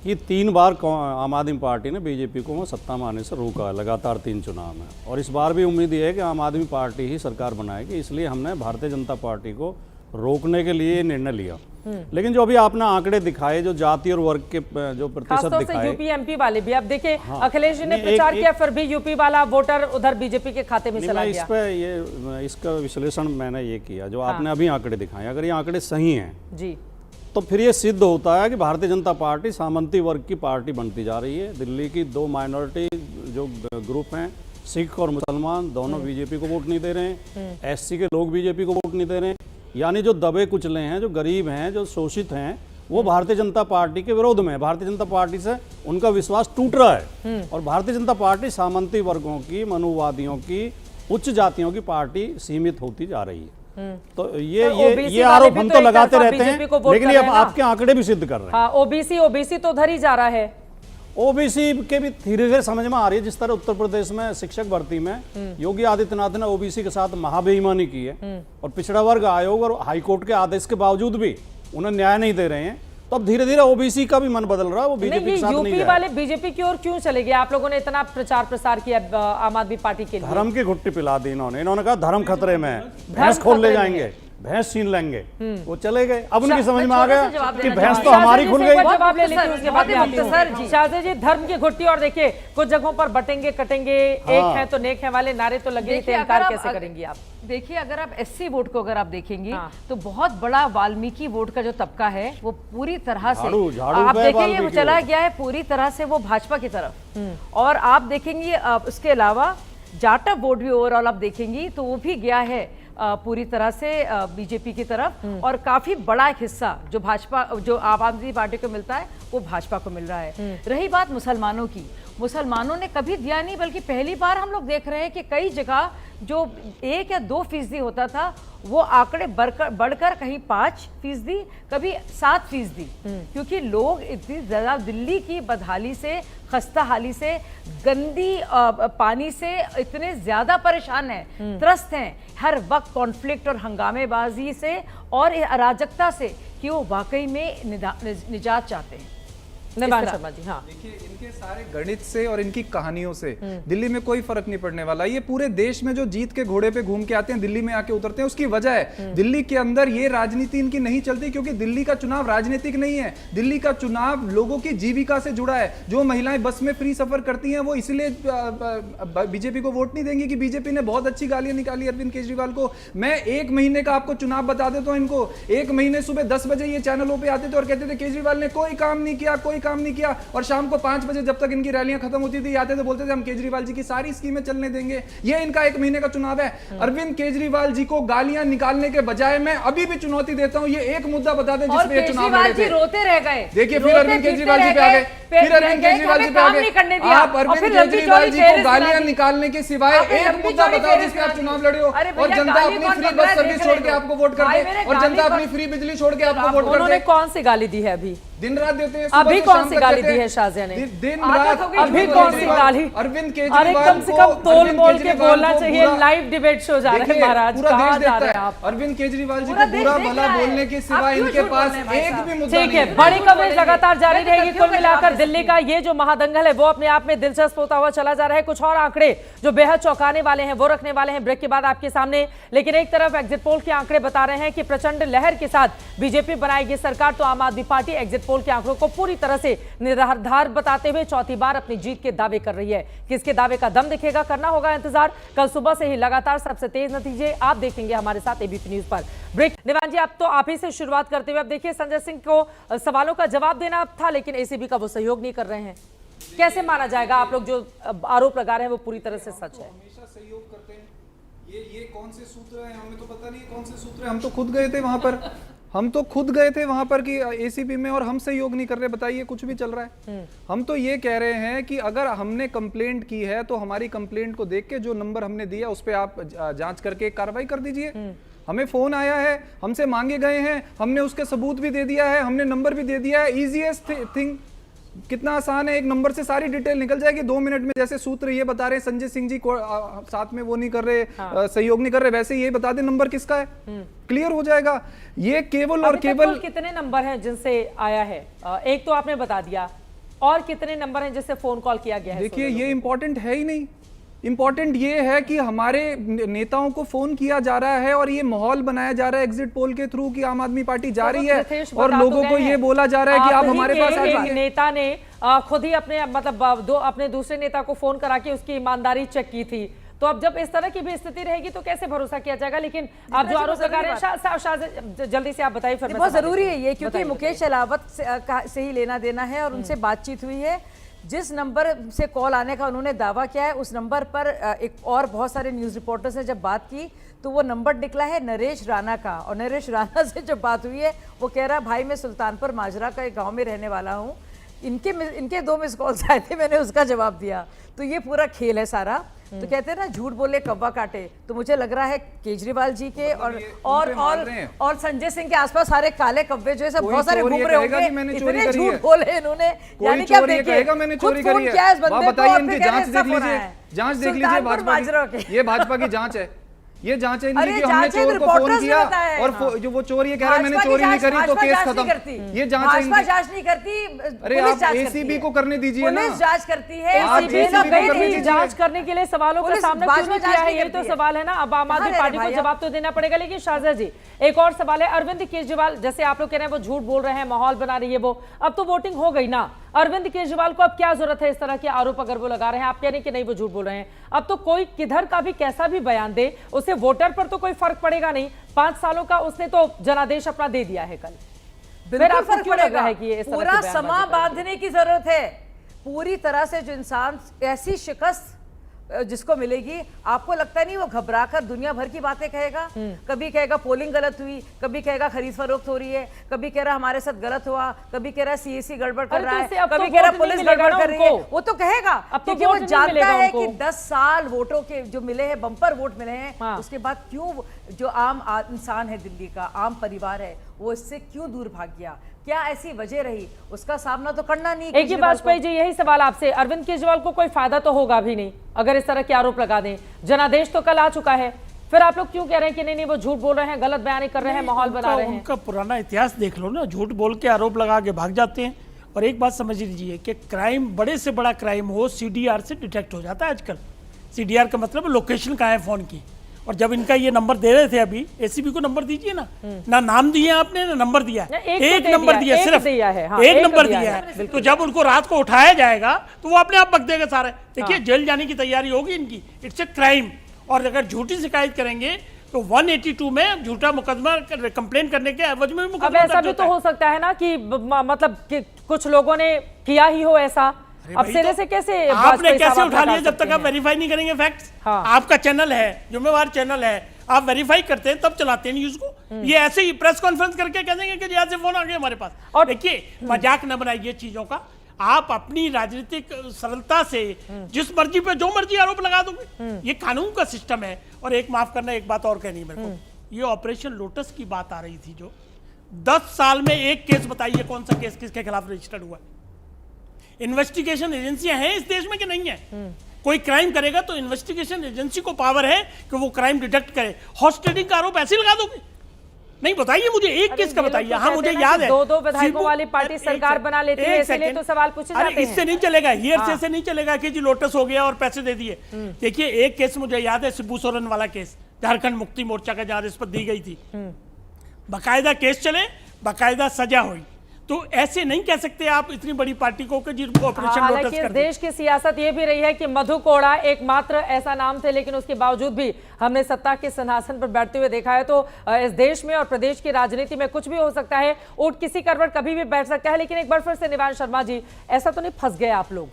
कि 3 बार आम आदमी पार्टी ने बीजेपी को सत्ता में आने से रोका लगातार 3 चुनाव में, और इस बार भी उम्मीद है कि आम आदमी पार्टी ही सरकार बनाएगी, इसलिए हमने भारतीय जनता पार्टी को रोकने के लिए निर्णय लिया। लेकिन जो अभी आपने आंकड़े दिखाए, जो जाति और वर्ग के जो प्रतिशत खासतौर से दिखाए, यूपी एमपी वाले भी, अब देखिए हाँ, अखिलेश जी ने नहीं, प्रचार एक- किया, फिर भी यूपी वाला वोटर उधर बीजेपी के खाते में नहीं, चला मैं गया। इस पे ये इसका विश्लेषण मैंने ये किया, जो हाँ। आपने अभी आंकड़े दिखाए, अगर ये आंकड़े सही हैं जी, तो फिर ये सिद्ध होता है कि भारतीय जनता पार्टी सामंती वर्ग की पार्टी बनती जा रही है। दिल्ली की 2 माइनॉरिटी जो ग्रुप हैं, सिख और मुसलमान, दोनों बीजेपी को वोट नहीं दे रहे हैं। एससी के लोग बीजेपी को वोट नहीं दे रहे हैं। यानी जो दबे कुचले हैं, जो गरीब हैं, जो शोषित हैं, वो भारतीय जनता पार्टी के विरोध में है। भारतीय जनता पार्टी से उनका विश्वास टूट रहा है और भारतीय जनता पार्टी सामंती वर्गों की, मनुवादियों की, उच्च जातियों की पार्टी सीमित होती जा रही है। तो ये आरोप हम तो लगाते रहते हैं, लेकिन ये अब आपके आंकड़े भी सिद्ध कर रहे हैं। हाँ, ओबीसी तो उधर ही जा रहा है। ओबीसी के भी धीरे धीरे समझ में आ रही है। जिस तरह उत्तर प्रदेश में शिक्षक भर्ती में योगी आदित्यनाथ ने ओबीसी के साथ महाबेईमानी की है और पिछड़ा वर्ग आयोग और हाईकोर्ट के आदेश के बावजूद भी उन्हें न्याय नहीं दे रहे हैं, तो अब धीरे धीरे ओबीसी का भी मन बदल रहा है, वो बीजेपी के साथ नहीं यूपी वाले बीजेपी की ओर क्यों चले गए? आप लोगों ने इतना प्रचार प्रसार किया आम आदमी पार्टी के लिए। धर्म की घुट्टी पिला दी इन्होंने कहा धर्म खतरे में है, भैंस खोल ले जाएंगे, भैंस छीन लेंगे। वो चले गए। अब उनकी समझ में आ गया कि भैंस तो हमारी खुल गई। जवाब ले लेती हूं, उसके बाद शाहजी जी, धर्म की घुट्टी, और देखिए कुछ जगहों पर बटेंगे कटेंगे, एक है तो नेक है वाले नारे तो लगे थे, इनकार कैसे करेंगी आप? देखिए, अगर आप एससी वोट को अगर आप देखेंगे तो बहुत बड़ा वाल्मीकि वोट का जो तबका है वो पूरी तरह से आप देखेंगे वो चला गया है पूरी तरह से वो भाजपा की तरफ। और आप देखेंगे उसके अलावा जाटव वोट भी ओवरऑल आप देखेंगी तो वो भी गया है पूरी तरह से बीजेपी की तरफ। और काफी बड़ा एक हिस्सा जो भाजपा, जो आम आदमी पार्टी को मिलता है वो भाजपा को मिल रहा है। रही बात मुसलमानों की, मुसलमानों ने कभी दिया नहीं, बल्कि पहली बार हम लोग देख रहे हैं कि कई जगह जो 1 या 2% होता था वो आंकड़े बढ़कर कहीं 5%, कभी 7%, क्योंकि लोग इतनी ज्यादा दिल्ली की बदहाली से, खस्ता हाली से, गंदी पानी से इतने ज्यादा परेशान हैं, त्रस्त हैं हर वक्त कॉन्फ्लिक्ट और हंगामेबाजी से और अराजकता से, कि वो वाकई में निजात चाहते हैं। शर्मा जी, हाँ, देखिए इनके सारे गणित से और इनकी कहानियों से दिल्ली में कोई फर्क नहीं पड़ने वाला। ये पूरे देश में जो जीत के घोड़े पे घूम के आते हैं, दिल्ली में आके उतरते हैं, उसकी वजह है दिल्ली के अंदर ये राजनीति इनकी नहीं चलती, क्योंकि दिल्ली का चुनाव राजनीतिक नहीं है। दिल्ली का चुनाव लोगों की जीविका से जुड़ा है। जो महिलाएं बस में फ्री सफर करती हैं वो इसलिए बीजेपी को वोट नहीं देंगी कि बीजेपी ने बहुत अच्छी गालियां निकाली अरविंद केजरीवाल को। मैं 1 महीने का आपको चुनाव बता देता हूं इनको। 1 महीने सुबह 10 बजे ये चैनलों पे आते थे और कहते थे केजरीवाल ने कोई काम नहीं किया, कोई काम नहीं किया, और शाम को 5 बजे जब तक इनकी रैलियां खत्म होती थी आते थे, बोलते थे हम केजरीवाल जी की सारी स्कीमें चलने देंगे। ये इनका 1 महीने का चुनाव है। अरविंद केजरीवाल जी को गालियां निकालने के बजाय मैं अभी भी चुनौती देता हूं, ये एक मुद्दा बता दें जिसमें ये चुनाव लड़े थे। रोते रह गए। देखिए फिर अरविंद केजरीवाल जी पे आ गए, फिर अरविंद केजरीवाल जी पे आ गए। आप अरविंद केजरीवाल जी को गालियां निकालने के सिवाय एक मुद्दा बताओ जिसपे आप चुनाव लड़े हो, और जनता अपनी फ्री बस सर्विस छोड़ के आपको वोट कर दे, और जनता अपनी फ्री बिजली छोड़ के आपको वोट कर दे। उन्होंने कौन सी गाली दी है? अभी दिन रात देते हैं। अभी कौन सी गाली दी है शाहजिया ने? दिन रात अभी कौन सी गाली? अरविंद केजरीवाल, अरे कम से कम तोल मोल के बोलना चाहिए। लाइव डिबेट शो जा रहा है महाराज, कहां जा रहे हैं आप? अरविंद केजरीवाल जी को बुरा भला बोलने के सिवा इनके पास एक भी मुद्दा नहीं है। ठीक है, बड़ी कवरेज लगातार जारी रहेगी। कुल मिलाकर दिल्ली का ये जो महादंगल है वो अपने आप में दिलचस्प होता हुआ चला जा रहा है। कुछ और आंकड़े जो बेहद चौंकाने वाले हैं वो रखने वाले हैं ब्रेक के बाद आपके सामने। लेकिन एक तरफ एग्जिट पोल के आंकड़े बता रहे हैं कि प्रचंड लहर के साथ बीजेपी बनाएगी सरकार, तो आम आदमी पार्टी एग्जिट पोल के आंकड़ों को पूरी तरह से निराधार बताते हुए चौथी बार अपनी जीत के दावे कर रही है। किसके दावे का दम दिखेगा, करना होगा इंतजार। कल सुबह से ही लगातार सबसे तेज नतीजे आप देखेंगे हमारे साथ एबीपी न्यूज पर। ब्रेक। निवान जी, अब तो आप ही से शुरुआत करते हुए, अब देखिए संजय सिंह को सवालों का जवाब देना था, लेकिन एसीबी का वो सहयोग नहीं कर रहे हैं। कैसे माना जाएगा? आप लोग जो आरोप लगा रहे हैं वो पूरी तरह से सच है? हमेशा सहयोग करते हैं। ये कौन से सूत्र हैं हमें तो पता नहीं कौन से सूत्र हैं। हम तो खुद गए थे वहां पर, कि एसीबी में, और हम सहयोग नहीं कर रहे। बताइए, कुछ भी चल रहा है। हम तो ये कह रहे हैं कि अगर हमने कंप्लेंट की है तो हमारी कंप्लेंट को देख के जो नंबर हमने दिया उस पर आप जांच करके कार्रवाई कर दीजिए। हमें फोन आया है, हमसे मांगे गए हैं, हमने उसके सबूत भी दे दिया है, हमने नंबर भी दे दिया है। इजीएस्ट थिंग, कितना आसान है, एक नंबर से सारी डिटेल निकल जाएगी 2 मिनट में। जैसे सूत्र ये बता रहे हैं संजय सिंह जी को साथ में वो नहीं कर रहे, सहयोग नहीं कर रहे, वैसे ये बता दें नंबर किसका है, क्लियर हो जाएगा। ये केवल और केवल कितने नंबर हैं जिनसे आया है? एक तो आपने बता दिया, और कितने नंबर हैं जिससे फोन कॉल किया गया है? देखिए ये इंपॉर्टेंट है ही नहीं। इंपॉर्टेंट ये है कि हमारे नेताओं को फोन किया जा रहा है और ये माहौल बनाया जा रहा है एग्जिट पोल के थ्रू कि आम आदमी पार्टी जा रही है और लोगों को ये बोला जा रहा है कि आप हमारे पास आ जाइए। नेता ने खुद ही अपने मतलब अपने दूसरे नेता को फोन करा के उसकी ईमानदारी चेक की थी। तो अब जब इस तरह की भी स्थिति रहेगी तो कैसे भरोसा किया जाएगा? लेकिन आप जो आरोप लगा रहे हैं जल्दी से आप बताइए। फिर बहुत जरूरी है ये, क्योंकि मुकेश अहलावत से ही लेना देना है और उनसे बातचीत हुई है। जिस नंबर से कॉल आने का उन्होंने दावा किया है उस नंबर पर एक और बहुत सारे न्यूज़ रिपोर्टर्स ने जब बात की तो वो नंबर निकला है नरेश राणा का, और नरेश राणा से जब बात हुई है वो कह रहा भाई मैं सुल्तानपुर माजरा का एक गांव में रहने वाला हूँ, इनके 2 मिस कॉल्स आए थे, मैंने उसका जवाब दिया। तो ये पूरा खेल है सारा। तो कहते हैं ना झूठ बोले कौवा काटे, तो मुझे लग रहा है केजरीवाल जी के और संजय सिंह के आसपास सारे काले कव्वे जो है सब बहुत सारे घूम रहे होंगे, इतने झूठ बोले इन्होंने। यानी कि आप देखिए मैंने चोरी करी है, बताइए इनकी जांच देख लीजिए, जांच देख लीजिए भाजपा की, ये भाजपा की जांच है, ये जांच है इनकी कि हमने चोर को फोन किया और जो वो चोर ये कह रहा है मैंने चोरी नहीं करी तो केस खत्म। ये जांच है इनकी। जांच नहीं करती, अरे आप एसीबी को करने दीजिए ना, पुलिस जांच करती है। एसीबी जांच करने के लिए सवालों का सामना क्यों नहीं किया है, ये तो सवाल है ना। अब आम आदमी पार्टी को जवाब तो देना पड़ेगा। लेकिन शाहजहा जी एक और सवाल है, अरविंद केजरीवाल जैसे आप लोग कह रहे हैं वो झूठ बोल रहे हैं, माहौल बना रही है वो, अब तो वोटिंग हो गई ना, अरविंद केजरीवाल को अब क्या जरूरत है इस तरह के आरोप अगर वो लगा रहे हैं? आप कह रहे हैं कि नहीं वो झूठ बोल रहे हैं, अब तो कोई किधर का भी कैसा भी बयान दे उससे वोटर पर तो कोई फर्क पड़ेगा नहीं। 5 सालों का उसने तो जनादेश अपना दे दिया है कल, बिल्कुल फर्क पड़ेगा है कि पूरा समा बांधने की जरूरत है। पूरी तरह से जो इंसान ऐसी शिकस्त जिसको मिलेगी, आपको लगता नहीं वो घबराकर दुनिया भर की बातें कहेगा? कभी कहेगा पोलिंग गलत हुई, कभी कहेगा खरीद फरोख्त हो रही है, कभी कह रहा हमारे साथ गलत हुआ, कभी कह रहा है सीएसी गड़बड़ कर रहा है, कभी कह रहा पुलिस गड़बड़ कर रही है। वो तो कहेगा क्योंकि वो जानता है कि 10 साल वोटों के जो मिले हैं, बम्पर वोट मिले हैं, उसके बाद क्यों जो आम इंसान है दिल्ली का, आम परिवार है, वो इससे क्यों दूर भाग गया, क्या ऐसी वजह रही, उसका सामना तो करना नहीं। एक ही वाजपेयी जी यही सवाल आपसे, अरविंद केजरीवाल को कोई फायदा तो होगा भी नहीं अगर इस तरह के आरोप लगा दें, जनादेश तो कल आ चुका है, फिर आप लोग क्यों कह रहे हैं कि नहीं वो झूठ बोल रहे हैं, गलत बयानी कर रहे हैं, माहौल बना रहे हैं? उनका पुराना इतिहास देख लो ना, झूठ बोल के आरोप लगा के भाग जाते हैं। और एक बात समझ लीजिए कि क्राइम बड़े से बड़ा क्राइम हो CDR से डिटेक्ट हो जाता है आजकल। CDR का मतलब लोकेशन कहाँ है फोन की। और जब इनका ये नंबर दे रहे थे अभी, एसीबी को नंबर दीजिए ना, ना नाम दिया आपने ना नंबर दिया, एक नंबर दिया, सिर्फ एक नंबर दिया है। तो जब उनको रात को उठाया जाएगा तो वो अपने आप बक देगा सारे। देखिए जेल जाने की तैयारी होगी इनकी, इट्स ए क्राइम। और अगर झूठी शिकायत करेंगे तो 182 में झूठा मुकदमा कंप्लेन करने के एवज में अब ऐसा भी तो हो सकता है ना कि मतलब कि कुछ लोगों ने किया ही हो ऐसा। अब सिरे से कैसे आपने कैसे उठा लिया जब तक आप वेरीफाई नहीं करेंगे फैक्ट्स? आपका चैनल है, जिम्मेवार चैनल है, आप वेरीफाई करते हैं तब चलाते हैं न्यूज को। ये ऐसे ही प्रेस कॉन्फ्रेंस करके कह देंगे कि यहाँ से फोन आ गया हमारे पास। और देखिए मजाक न बनाइए चीजों का, आप अपनी राजनीतिक सरलता से जिस मर्जी पे जो मर्जी आरोप लगा दोगे, ये कानून का सिस्टम है। और एक माफ करना, एक बात और कहनी है मेरे को, ये ऑपरेशन लोटस की बात आ रही थी जो 10 साल में एक केस बताइए कौन सा केस किसके खिलाफ रजिस्टर्ड हुआ? इन्वेस्टिगेशन एजेंसियां हैं इस देश में कि नहीं है? कोई क्राइम करेगा तो इन्वेस्टिगेशन एजेंसी को पावर है कि वो क्राइम डिटेक्ट करे। हॉर्स ट्रेडिंग का आरोप ऐसे लगा दोगे? नहीं, बताइए मुझे एक केस का बताइए। हाँ मुझे याद है 2 विधायकों वाली पार्टी सरकार बना लेती है, इसलिए तो सवाल पूछे जाते हैं। इससे नहीं चलेगा, हियरसे से नहीं चलेगा कि जी लोटस हो गया और पैसे दे दिए। देखिए एक केस मुझे याद है, शिबू सोरेन वाला केस, झारखंड मुक्ति मोर्चा का, जहां रिश्वत दी गई थी, बाकायदा केस चले, बाकायदा सजा हुई। तो ऐसे नहीं कह सकते आप इतनी बड़ी पार्टी को कि जिनको ऑपरेशन लोटस कर देश की सियासत ये भी रही है कि मधु कोड़ा एकमात्र ऐसा नाम थे, लेकिन उसके बावजूद भी हमने सत्ता के सिंहासन पर बैठते हुए देखा है। तो इस देश में और प्रदेश की राजनीति में कुछ भी हो सकता है, ऊंट किसी करवट कभी भी बैठ सकता है। लेकिन एक बार फिर से निवान शर्मा जी, ऐसा तो नहीं फंस गए आप लोग?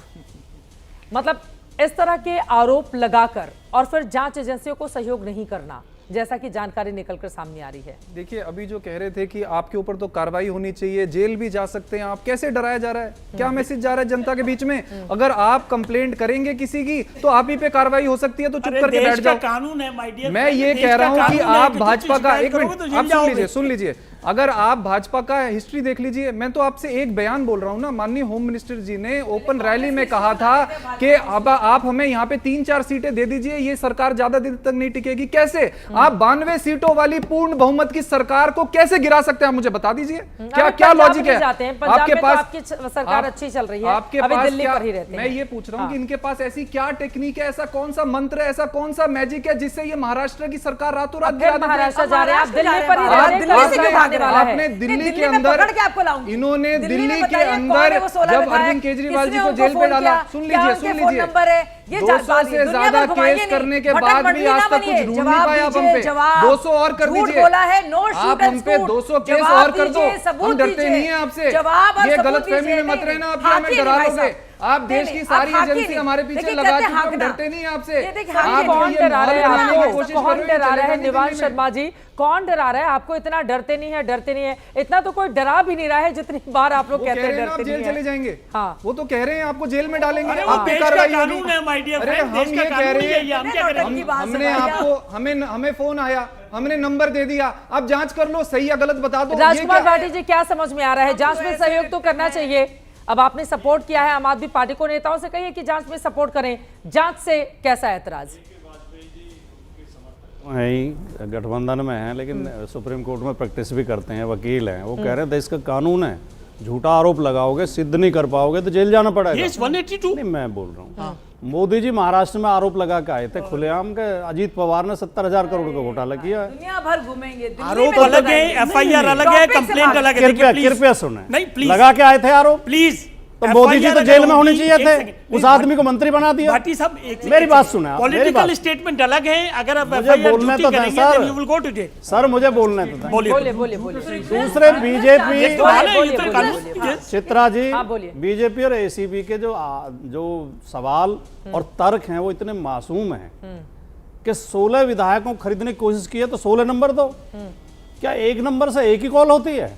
मतलब इस तरह के आरोप लगाकर और फिर जांच एजेंसियों को सहयोग नहीं करना, जैसा कि जानकारी निकलकर सामने आ रही है। देखिए अभी जो कह रहे थे कि आपके ऊपर तो कार्रवाई होनी चाहिए, जेल भी जा सकते हैं आप, कैसे डराया जा रहा है? क्या मैसेज जा रहा है जनता के बीच में? अगर आप कंप्लेंट करेंगे किसी की तो आप ही पे कार्रवाई हो सकती है, तो चुप करके बैठ जाओ। कानून है माय डियर। मैं ये कह रहा हूं कि आप भाजपा का, एक मिनट आप सुन लीजिए, अगर आप भाजपा का हिस्ट्री देख लीजिए, मैं तो आपसे एक बयान बोल रहा हूं ना, माननीय होम मिनिस्टर जी ने ओपन रैली में कहा था कि अब आप हमें यहाँ पे 3-4 सीटें दे दीजिए, ये सरकार ज्यादा दिन तक नहीं टिकेगी। कैसे आप 92 सीटों वाली पूर्ण बहुमत की सरकार को कैसे गिरा सकते हैं, मुझे बता दीजिए। क्या लॉजिक है आपके पास? आपकी सरकार अच्छी चल रही है, आपके अभी पास दिल्ली पर ही रहते हैं। मैं ये पूछ रहा हूँ कि इनके पास ऐसी क्या टेक्निक है, ऐसा कौन सा मंत्र है, ऐसा कौन सा मैजिक है जिससे ये महाराष्ट्र की सरकार रातों रात गिरा देते हैं? महाराष्ट्र जा रहे हैं आप, दिल्ली पर ही रह रहे हैं। आपने दिल्ली के अंदर इन्होंने दिल्ली के अंदर जब अरविंद केजरीवाल जी को जेल पे डाला, सुन लीजिए 200 से ज्यादा केस करने के बाद भी आज तक कुछ ढूंढ नहीं पाया आप हम पे। 200 और कर दीजिए, आप हम पे 200 केस और कर दो, हम डरते नहीं है आपसे। ये गलतफहमी में मत रहना, आप हमें डरा लोगे। आप देश की सारी एजेंसी हमारे पीछे लगा चुके, हम डरते नहीं है आपसे। कौन डरा रहे हैं आपको? कौन डरा रहा है? निवास शर्मा जी, कौन डरा रहा है आपको? इतना डरते नहीं है, डरते नहीं है, इतना तो कोई डरा भी नहीं रहा है जितनी बार आप लोग कहते हैं डरते नहीं है। जेल चले जाएंगे, हाँ वो तो कह रहे हैं आपको जेल में डालेंगे, अरे आप पे कार्रवाई होगी। अरे हम ये कह रहे हैं, हमने आपको हमें फोन आया, हमने नंबर दे दिया, अब जांच कर लो, सही या गलत बता दो। राजकुमार भाटी जी, क्या समझ में आ रहा है? जांच में सहयोग तो करना चाहिए। अब आपने सपोर्ट किया है आम आदमी पार्टी को, नेताओं से कहिए कि जांच में सपोर्ट करें, जांच से कैसा ऐतराज? गठबंधन में है, लेकिन सुप्रीम कोर्ट में प्रैक्टिस भी करते हैं, वकील हैं, वो कह रहे हैं देश का कानून है, झूठा आरोप लगाओगे, सिद्ध नहीं कर पाओगे तो जेल जाना पड़ेगा। Yes, 182 नहीं, मैं बोल रहा हूँ मोदी जी महाराष्ट्र में आरोप लगा के आए थे खुलेआम के, अजीत पवार ने 70,000 करोड़ का घोटाला किया है। दुनिया भर घूमेंगे, आरोप अलग है, FIR अलग है, कंप्लेंट अलग है। कृपया सुने, नहीं प्लीज, लगा के आए थे आरोप, प्लीज। तो मोदी जी तो जेल में होने चाहिए थे, उस आदमी को मंत्री बना दिया। भाटी साहब, मेरी बात सुने, पॉलिटिकल स्टेटमेंट अलग है, अगर आप मुझे बोलने तो दें सर, मुझे बोलने तो दें। बोलिए। दूसरे बीजेपी, चित्रा जी, बीजेपी और एसीबी के जो सवाल और तर्क हैं वो इतने मासूम हैं कि 16 विधायकों को खरीदने की कोशिश की है तो 16 नंबर दो। क्या एक नंबर से एक ही कॉल होती है?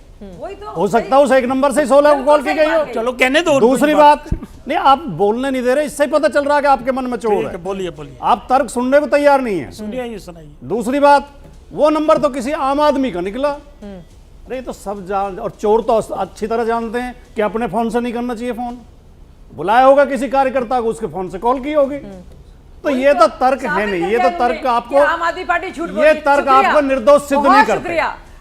हो सकता है उस एक नंबर से 16 को कॉल की गई हो। चलो कहने दो। दूसरी बात, नहीं आप बोलने नहीं दे रहे, इससे पता चल रहा है कि आपके मन में चोर है। बोलिए। आप तर्क सुनने को तैयार नहीं है। सुनाइए। दूसरी बात, वो नंबर तो किसी आम आदमी का निकला। अरे तो सब जान, और चोर तो अच्छी तरह जानते हैं कि अपने फोन से नहीं करना चाहिए, फोन बुलाया होगा किसी कार्यकर्ता को, उसके फोन से कॉल की होगी। तो ये तो तर्क है नहीं, ये तो तर्क आपको, आम आदमी पार्टी झूठ बोल रही है। ये तर्क आपको निर्दोष सिद्ध नहीं करते।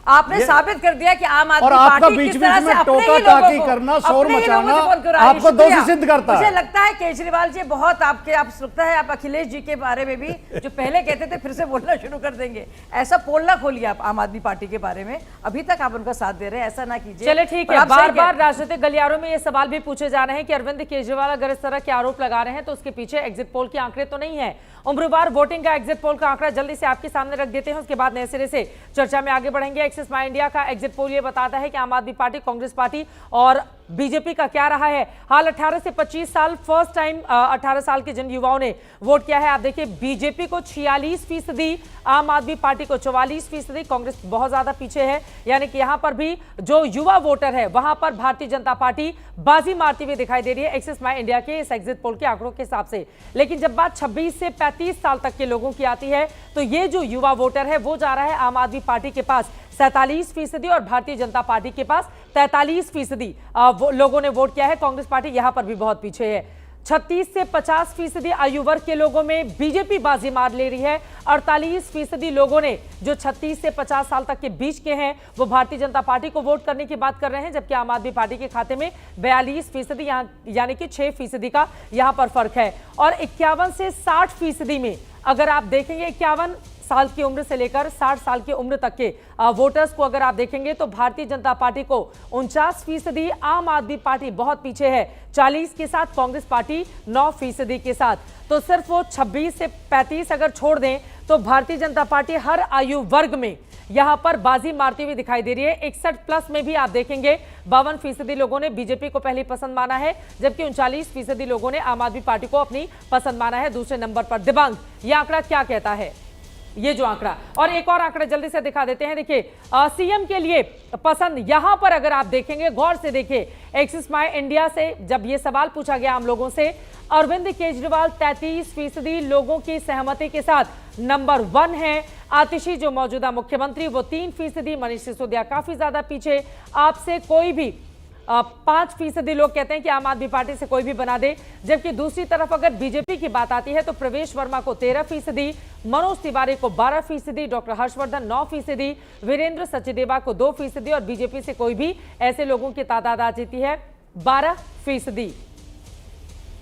आपने साबित कर दिया कि आम आदमी और आपका पार्टी बीच किस तरह बीच में से अपने टोका ही लोगों टाकी को, करना, शोर अपने ही लोगों मचाना से फोन कर रहा है। आपको दोषी सिद्ध करता है। मुझे लगता है केजरीवाल जी बहुत आप लगता है आप अखिलेश जी के बारे में भी जो पहले कहते थे फिर से बोलना शुरू कर देंगे। ऐसा पोल ना खोलिए आप आम आदमी पार्टी के बारे में, अभी तक आप उनका साथ दे रहे हैं, ऐसा ना कीजिए। चले ठीक है, बार बार राजनीतिक गलियारों में ये सवाल भी पूछे जा रहे हैं कि अरविंद केजरीवाल अगर इस तरह के आरोप लगा रहे हैं तो उसके पीछे एग्जिट पोल के आंकड़े तो नहीं है। उम्रवार वोटिंग का एग्जिट पोल का आंकड़ा जल्दी से आपके सामने रख देते हैं, उसके बाद नए सिरे से चर्चा में आगे बढ़ेंगे। एक्सिस माई इंडिया का एग्जिट पोल ये बताता है कि आम आदमी पार्टी, कांग्रेस पार्टी और बीजेपी का क्या रहा है हाल। 18 से 25 साल, फर्स्ट टाइम 18 साल के जिन युवाओं ने वोट किया है, आप देखिए बीजेपी को 46%, आम आदमी पार्टी को 44%, कांग्रेस बहुत ज्यादा पीछे है। यानी कि यहां पर भी जो युवा वोटर है वहां पर भारतीय जनता पार्टी बाजी मारती हुई दिखाई दे रही है एक्सिस माई इंडिया के इस एग्जिट पोल के आंकड़ों के हिसाब से। लेकिन जब बात 26 से 35 साल तक के लोगों की आती है तो ये जो युवा वोटर है वो जा रहा है आम आदमी पार्टी के पास 47% और भारतीय जनता पार्टी के पास 43% लोगों ने वोट किया है। कांग्रेस पार्टी यहां पर भी बहुत पीछे है। 36 से 50% आयु वर्ग के लोगों में बीजेपी बाजी मार ले रही है। 48% लोगों ने जो 36 से 50 साल तक के बीच के हैं वो भारतीय जनता पार्टी को वोट करने की बात कर रहे हैं, जबकि आम आदमी पार्टी के खाते में 42% यानी कि 6% का यहां पर फर्क है। और 51 से 60% में अगर आप देखेंगे 51 साल की उम्र से लेकर 60 साल की उम्र तक के वोटर्स को अगर आप देखेंगे तो भारतीय जनता पार्टी को 49%, आम आदमी पार्टी बहुत पीछे है 40 के साथ, कांग्रेस पार्टी 9% के साथ। तो सिर्फ वो 26 से 35 अगर छोड़ दें तो भारतीय जनता पार्टी हर आयु वर्ग में यहां पर बाजी मारती हुई दिखाई दे रही है। 61 प्लस में भी आप देखेंगे 52% लोगों ने बीजेपी को पहली पसंद माना है, जबकि 39% लोगों ने आम आदमी पार्टी को अपनी पसंद माना है दूसरे नंबर पर। दिबांग, यह आंकड़ा क्या कहता है? ये जो आंकड़ा, और एक और आंकड़ा जल्दी से दिखा देते हैं। देखिए सीएम के लिए पसंद, यहां पर अगर आप देखेंगे, गौर से देखिए, एक्सिस माई इंडिया से जब ये सवाल पूछा गया आम लोगों से, अरविंद केजरीवाल 33% लोगों की सहमति के साथ नंबर 1 है। आतिशी जो मौजूदा मुख्यमंत्री वो 3%, मनीष सिसोदिया काफी ज्यादा पीछे, आपसे कोई भी 5% लोग कहते हैं कि आम आदमी पार्टी से कोई भी बना दे। जबकि दूसरी तरफ अगर बीजेपी की बात आती है तो प्रवेश वर्मा को 13%, मनोज तिवारी को 12%, डॉक्टर हर्षवर्धन 9%, वीरेंद्र सचदेवा को 2% और बीजेपी से कोई भी, ऐसे लोगों की तादाद आ जाती है 12%।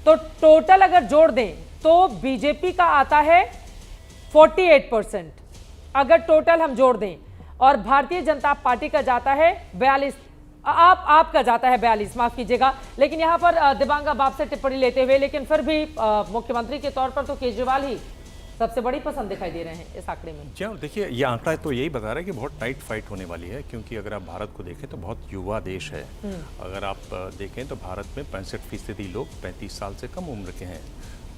तो टोटल अगर जोड़ दें तो बीजेपी का आता है 48%, अगर टोटल हम जोड़ दें, और भारतीय जनता पार्टी का जाता है 42, आपका जाता है 42, माफ कीजिएगा। लेकिन यहां पर दिबांग बाप से टिप्पणी लेते हुए, लेकिन फिर भी मुख्यमंत्री के तौर पर तो केजरीवाल ही सबसे बड़ी पसंद दिखाई दे रहे हैं इस आंकड़े में। जी देखिए, ये आंकड़ा तो यही बता रहा है कि बहुत टाइट फाइट होने वाली है, क्योंकि अगर आप भारत को देखें तो बहुत युवा देश है। अगर आप देखें तो भारत में 65% लोग 35 साल से कम उम्र के हैं।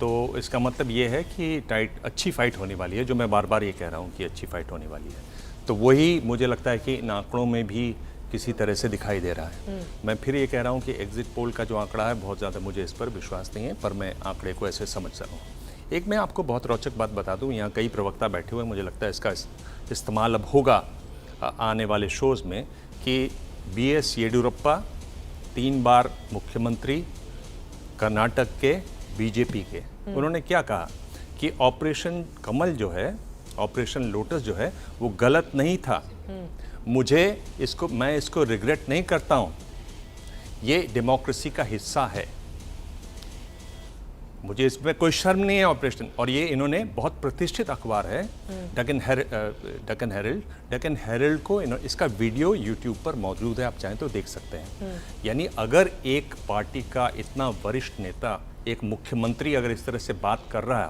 तो इसका मतलब ये है कि अच्छी फाइट होने वाली है, जो मैं बार बार ये कह रहा हूँ कि अच्छी फाइट होने वाली है। तो वही मुझे लगता है कि इन आंकड़ों में भी किसी तरह से दिखाई दे रहा है। मैं फिर ये कह रहा हूँ कि एग्जिट पोल का जो आंकड़ा है, बहुत ज़्यादा मुझे इस पर विश्वास नहीं है, पर मैं आंकड़े को ऐसे समझ रहा हूँ। एक मैं आपको बहुत रोचक बात बता दूँ, यहाँ कई प्रवक्ता बैठे हुए हैं, मुझे लगता है इसका इस्तेमाल अब होगा आने वाले शोज़ में, कि BS येडियुरप्पा 3 बार मुख्यमंत्री कर्नाटक के बीजेपी के, उन्होंने क्या कहा कि ऑपरेशन कमल जो है, ऑपरेशन लोटस जो है, वो गलत नहीं था। मैं इसको रिग्रेट नहीं करता हूँ, ये डेमोक्रेसी का हिस्सा है, मुझे इसमें कोई शर्म नहीं है ऑपरेशन। और ये इन्होंने बहुत प्रतिष्ठित अखबार है डेक्कन हेरल्ड को, इसका वीडियो यूट्यूब पर मौजूद है, आप चाहें तो देख सकते हैं। यानी अगर एक पार्टी का इतना वरिष्ठ नेता, एक मुख्यमंत्री अगर इस तरह से बात कर रहा है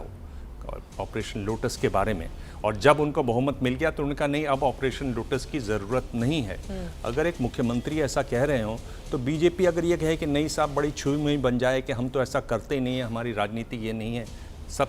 ऑपरेशन लोटस के बारे में, और जब उनको बहुमत मिल गया तो उनका नहीं, अब ऑपरेशन लोटस की ज़रूरत नहीं है। अगर एक मुख्यमंत्री ऐसा कह रहे हो तो बीजेपी अगर ये कहे कि नहीं साहब, बड़ी छुई मुई बन जाए कि हम तो ऐसा करते ही नहीं है, हमारी राजनीति ये नहीं है, सब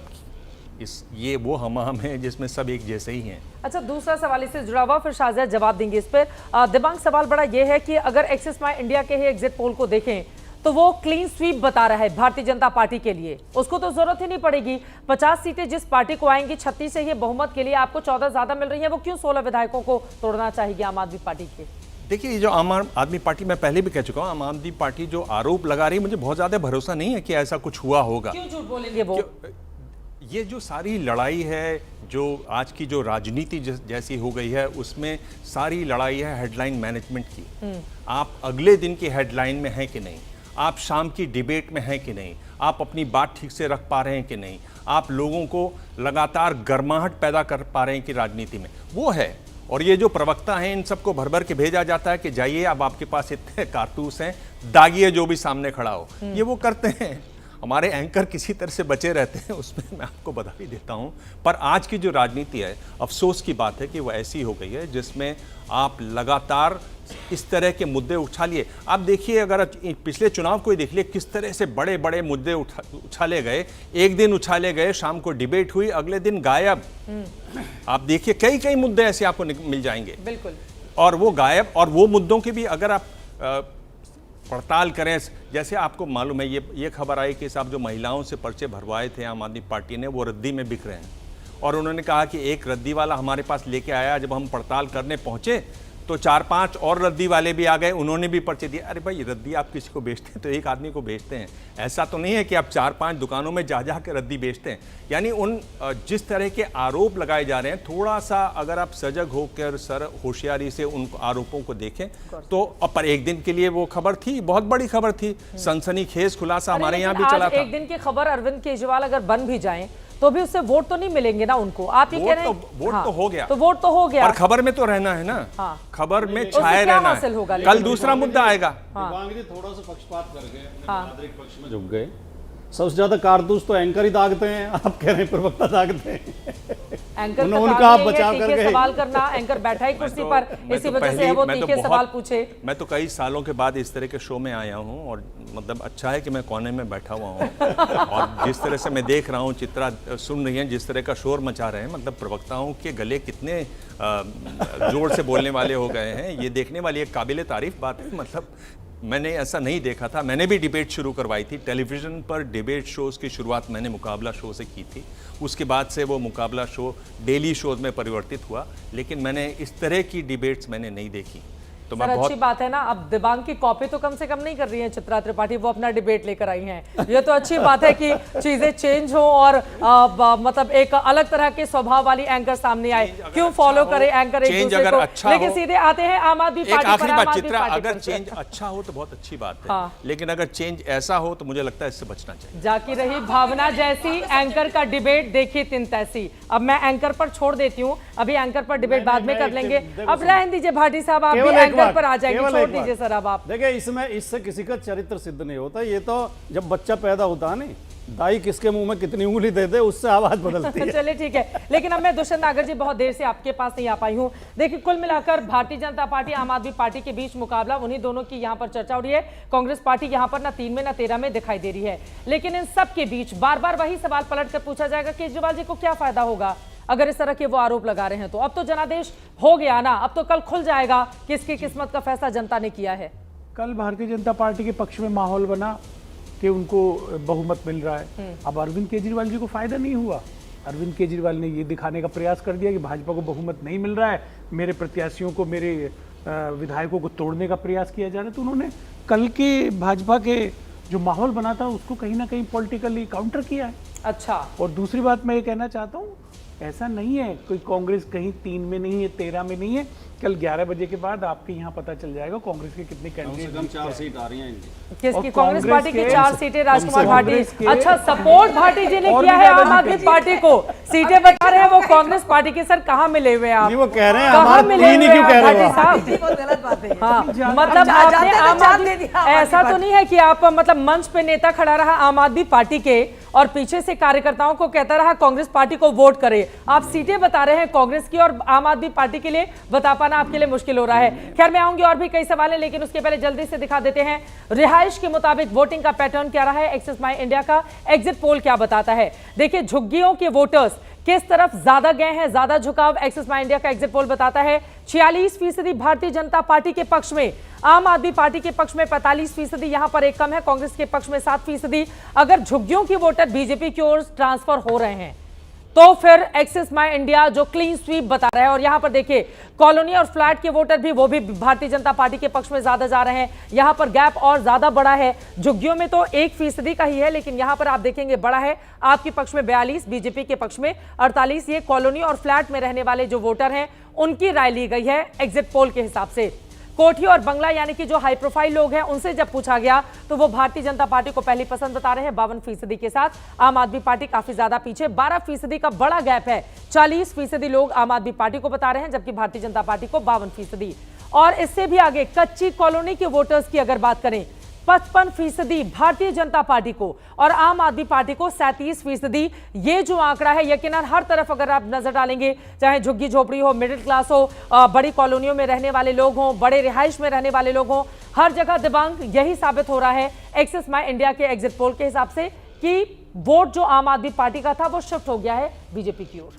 ये वो हम हैं जिसमें सब एक जैसे ही हैं। अच्छा, दूसरा सवाल इससे जुड़ा हुआ, फिर शाहजहां जवाब देंगे इस पर। दिबांग सवाल बड़ा ये है कि अगर एक्सिस माई इंडिया के ही एग्जिट पोल को देखें तो वो क्लीन स्वीप बता रहा है भारतीय जनता पार्टी के लिए, उसको तो जरूरत ही नहीं पड़ेगी। 50 सीटें जिस पार्टी को आएंगी, 36 से ये बहुमत के लिए आपको 14 ज्यादा मिल रही है, वो क्यों 16 विधायकों को तोड़ना चाहेगी आम आदमी पार्टी के? देखिए, ये जो आम आदमी पार्टी, मैं पहले भी कह चुका हूँ, आम आदमी पार्टी जो आरोप लगा रही है, मुझे बहुत ज्यादा भरोसा नहीं है कि ऐसा कुछ हुआ होगा। क्यों झूठ बोलेंगे वो? ये जो सारी लड़ाई है, जो आज की जो राजनीति जैसी हो गई है, उसमें सारी लड़ाई है हेडलाइन मैनेजमेंट की। आप अगले दिन की हेडलाइन में हैं कि नहीं, आप शाम की डिबेट में हैं कि नहीं, आप अपनी बात ठीक से रख पा रहे हैं कि नहीं, आप लोगों को लगातार गर्माहट पैदा कर पा रहे हैं कि राजनीति में, वो है। और ये जो प्रवक्ता हैं, इन सबको भर भर के भेजा जाता है कि जाइए, अब आपके पास इतने कारतूस हैं, दागिए जो भी सामने खड़ा हो, ये वो करते हैं। हमारे एंकर किसी तरह से बचे रहते हैं, उसमें मैं आपको बधाई देता हूं। पर आज की जो राजनीति है, अफसोस की बात है कि वो ऐसी हो गई है जिसमें आप लगातार इस तरह के मुद्दे उछालिए। आप देखिए, अगर पिछले चुनाव को ही देख लिए, किस तरह से बड़े बड़े मुद्दे उछाले गए। एक दिन उछाले गए, शाम को डिबेट हुई, अगले दिन गायब। आप देखिए, कई कई मुद्दे ऐसे आपको मिल जाएंगे, बिल्कुल, और वो गायब। और वो मुद्दों की भी अगर आप पड़ताल करें, जैसे आपको मालूम है, ये खबर आई कि साहब जो महिलाओं से पर्चे भरवाए थे आम आदमी पार्टी ने, वो रद्दी में बिक रहे हैं। और उन्होंने कहा कि एक रद्दी वाला हमारे पास लेके आया, जब हम पड़ताल करने पहुंचे तो 4-5 और रद्दी वाले भी आ गए, उन्होंने भी पर्चे दिए। अरे भाई, रद्दी आप किसी को बेचते हैं तो एक आदमी को बेचते हैं, ऐसा तो नहीं है कि आप 4-5 दुकानों में जा के रद्दी बेचते हैं। यानी उन जिस तरह के आरोप लगाए जा रहे हैं, थोड़ा सा अगर आप सजग होकर होशियारी से उन आरोपों को देखें तो, पर एक दिन के लिए वो खबर थी, बहुत बड़ी खबर थी, सनसनीखेज खुलासा हमारे यहाँ भी चला था। एक दिन की खबर अरविंद केजरीवाल अगर बन भी जाए तो भी उससे वोट तो नहीं मिलेंगे ना उनको। आप ये कह रहे हैं वोट तो हो गया, तो वोट तो हो गया, पर खबर में तो रहना है ना। खबर में छाए रहना है, कल दूसरा मुद्दा आएगा। थोड़ा सा पक्षपात करके नागरिक पक्ष में झुक गए। सबसे ज्यादा कारतूस तो एंकर ही दागते हैं, आप कह रहे हैं प्रवक्ता दागते हैं। एंकर का उनका काम आप यही है बचाव तीखे कर गए। सवाल करना, एंकर बैठा ही कुर्सी पर, इसी वजह से वो तीखे सवाल पूछे। मैं तो कई सालों के बाद इस तरह के शो में आया हूँ और मतलब अच्छा है कि मैं कोने में बैठा हुआ हूँ और जिस तरह से मैं देख रहा हूँ, चित्रा सुन रही हैं, जिस तरह का शोर मचा रहे हैं, मतलब प्रवक्ताओं के गले कितने जोर से बोलने वाले हो गए हैं, ये देखने वाली एक काबिले तारीफ बात है। मतलब मैंने ऐसा नहीं देखा था। मैंने भी डिबेट शुरू करवाई थी टेलीविज़न पर, डिबेट शोज़ की शुरुआत मैंने मुकाबला शो से की थी। उसके बाद से वो मुकाबला शो डेली शोज़ में परिवर्तित हुआ, लेकिन मैंने इस तरह की डिबेट्स मैंने नहीं देखी। तो सर अच्छी बात है ना, अब दिबांग की कॉपी तो कम से कम नहीं कर रही है चित्रा त्रिपाठी, वो अपना डिबेट लेकर आई हैं। ये तो अच्छी बात है कि चीजें चेंज हो और मतलब एक अलग तरह के स्वभाव वाली एंकर सामने आए। क्यों फॉलो करे एंकर एक दूसरे को, अच्छा लेकिन सीधे आते हैं आम आदमी पार्टी पर। आखिरी बात चित्रा, अगर चेंज अच्छा हो तो बहुत अच्छी बात है, लेकिन अगर चेंज ऐसा हो तो मुझे लगता है इससे बचना चाहिए। जाकी रही भावना जैसी, एंकर का डिबेट देखी तिन तैसी। अब मैं एंकर पर छोड़ देती हूँ, अभी एंकर पर डिबेट बाद में कर लेंगे। अब रहने दीजिए भाटी साहब, आप भी एंकर पर आ जाएंगे, छोड़ दीजिए सर। अब आप देखिए, इसमें इससे किसी का चरित्र सिद्ध नहीं होता। ये तो जब बच्चा पैदा होता है नहीं, दाई किसके मुंह में कितनी उंगली दे दे उससे आवाज बदलती है। चलिए ठीक है, लेकिन अब मैं दुष्यंत नागर जी बहुत देर से आपके पास नहीं आ पाई हूँ। देखिए, कुल मिलाकर भारतीय जनता पार्टी आम आदमी पार्टी के बीच मुकाबला, उन्हीं दोनों की यहाँ पर चर्चा हो रही है। कांग्रेस पार्टी यहाँ पर ना 3 में ना 13 में दिखाई दे रही है, लेकिन इन सब के बीच बार बार वही सवाल पलट कर पूछा जाएगा, केजरीवाल जी को क्या फायदा होगा अगर इस तरह के वो आरोप लगा रहे हैं तो? अब तो जनादेश हो गया ना, अब तो कल खुल जाएगा किसकी किस्मत का फैसला जनता ने किया है। कल भारतीय जनता पार्टी के पक्ष में माहौल बना कि उनको बहुमत मिल रहा है। अब अरविंद केजरीवाल जी को फायदा नहीं हुआ। अरविंद केजरीवाल ने ये दिखाने का प्रयास कर दिया कि भाजपा को बहुमत नहीं मिल रहा है, मेरे प्रत्याशियों को, मेरे विधायकों को तोड़ने का प्रयास किया जा रहा है। तो उन्होंने कल के भाजपा के जो माहौल बना था उसको कहीं ना कहीं पॉलिटिकली काउंटर किया है। अच्छा, और दूसरी बात मैं ये कहना चाहता हूँ, ऐसा नहीं है कोई कांग्रेस कहीं 3 में नहीं है, 13 में नहीं है। कल 11 बजे के बाद आपके यहाँ पता चल जाएगा कांग्रेस के कितने कैंडिडेट। कम 4 सीट आ रही हैं इनकी। किसकी? कांग्रेस पार्टी की 4 सीटें राजकुमार भाटी। अच्छा, सपोर्ट भाटी जी ने किया है आम आदमी पार्टी को, सीटें बता रहे हैं वो कांग्रेस पार्टी के। सर कहाँ मिले हुए आप? वो कह रहे हैं कहाँ मिले हुए क्यों कह रहे हैं साहब? हाँ, मतलब आपने आम आदमी, ऐसा तो नहीं है कि आप मतलब मंच पे नेता खड़ा रहा आम आदमी पार्टी के और पीछे से कार्यकर्ताओं को कहता रहा कांग्रेस पार्टी को वोट करे। आप सीटें बता रहे हैं कांग्रेस की और आम आदमी पार्टी के लिए बता पाना आपके लिए मुश्किल हो रहा है। खैर, मैं आऊंगी और भी कई सवाल हैं, लेकिन उसके पहले जल्दी से दिखा देते हैं रिहाइश के मुताबिक वोटिंग का पैटर्न क्या रहा है। एक्सिस माई इंडिया का एग्जिट पोल क्या बताता है? देखिए, झुग्गियों के वोटर्स किस तरफ ज्यादा गए हैं, ज्यादा झुकाव एक्सिस माई इंडिया का एग्जिट पोल बताता है 46% भारतीय जनता पार्टी के पक्ष में, आम आदमी पार्टी के पक्ष में 45%, यहां पर एक कम है, कांग्रेस के पक्ष में 7%। अगर झुग्गियों की वोटर बीजेपी की ओर ट्रांसफर हो रहे हैं तो फिर एक्सिस माई इंडिया जो क्लीन स्वीप बता रहा है। और यहां पर देखिए, कॉलोनी और फ्लैट के वोटर भी, वो भी भारतीय जनता पार्टी के पक्ष में ज्यादा जा रहे हैं। यहां पर गैप और ज्यादा बड़ा है। झुग्गियों में तो 1% का ही है, लेकिन यहां पर आप देखेंगे बड़ा है, आपके पक्ष में 42, बीजेपी के पक्ष में 48। ये कॉलोनी और फ्लैट में रहने वाले जो वोटर हैं उनकी राय ली गई है एग्जिट पोल के हिसाब से। कोठी और बंगला यानी कि जो हाई प्रोफाइल लोग हैं उनसे जब पूछा गया तो वो भारतीय जनता पार्टी को पहली पसंद बता रहे हैं 52% के साथ। आम आदमी पार्टी काफी ज्यादा पीछे, 12% का बड़ा गैप है। 40% लोग आम आदमी पार्टी को बता रहे हैं, जबकि भारतीय जनता पार्टी को 52%। और इससे भी आगे कच्ची कॉलोनी के वोटर्स की अगर बात करें, 55% भारतीय जनता पार्टी को और आम आदमी पार्टी को 37%। ये जो आंकड़ा है, यकीनन हर तरफ अगर आप नजर डालेंगे, चाहे झुग्गी झोपड़ी हो, मिडिल क्लास हो, बड़ी कॉलोनियों में रहने वाले लोग हों, बड़े रिहाइश में रहने वाले लोग हों, हर जगह दिबांग यही साबित हो रहा है एक्सिस माई इंडिया के एग्जिट पोल के हिसाब से कि वोट जो आम आदमी पार्टी का था वो शिफ्ट हो गया है बीजेपी की ओर।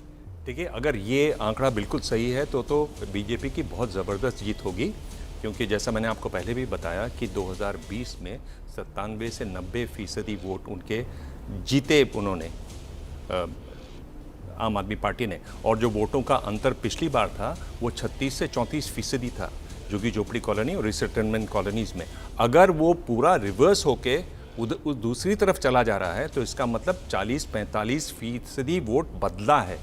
देखिए, अगर ये आंकड़ा बिल्कुल सही है तो बीजेपी की बहुत ज़बरदस्त जीत होगी, क्योंकि जैसा मैंने आपको पहले भी बताया कि 2020 में 97 से 90% वोट उनके जीते उन्होंने आम आदमी पार्टी ने। और जो वोटों का अंतर पिछली बार था वो 36 से 34% था झुग्गी झोपड़ी कॉलोनी और रिसेटलमेंट कॉलोनीज़ में। अगर वो पूरा रिवर्स होके दूसरी तरफ चला जा रहा है तो इसका मतलब 40-45% वोट बदला है।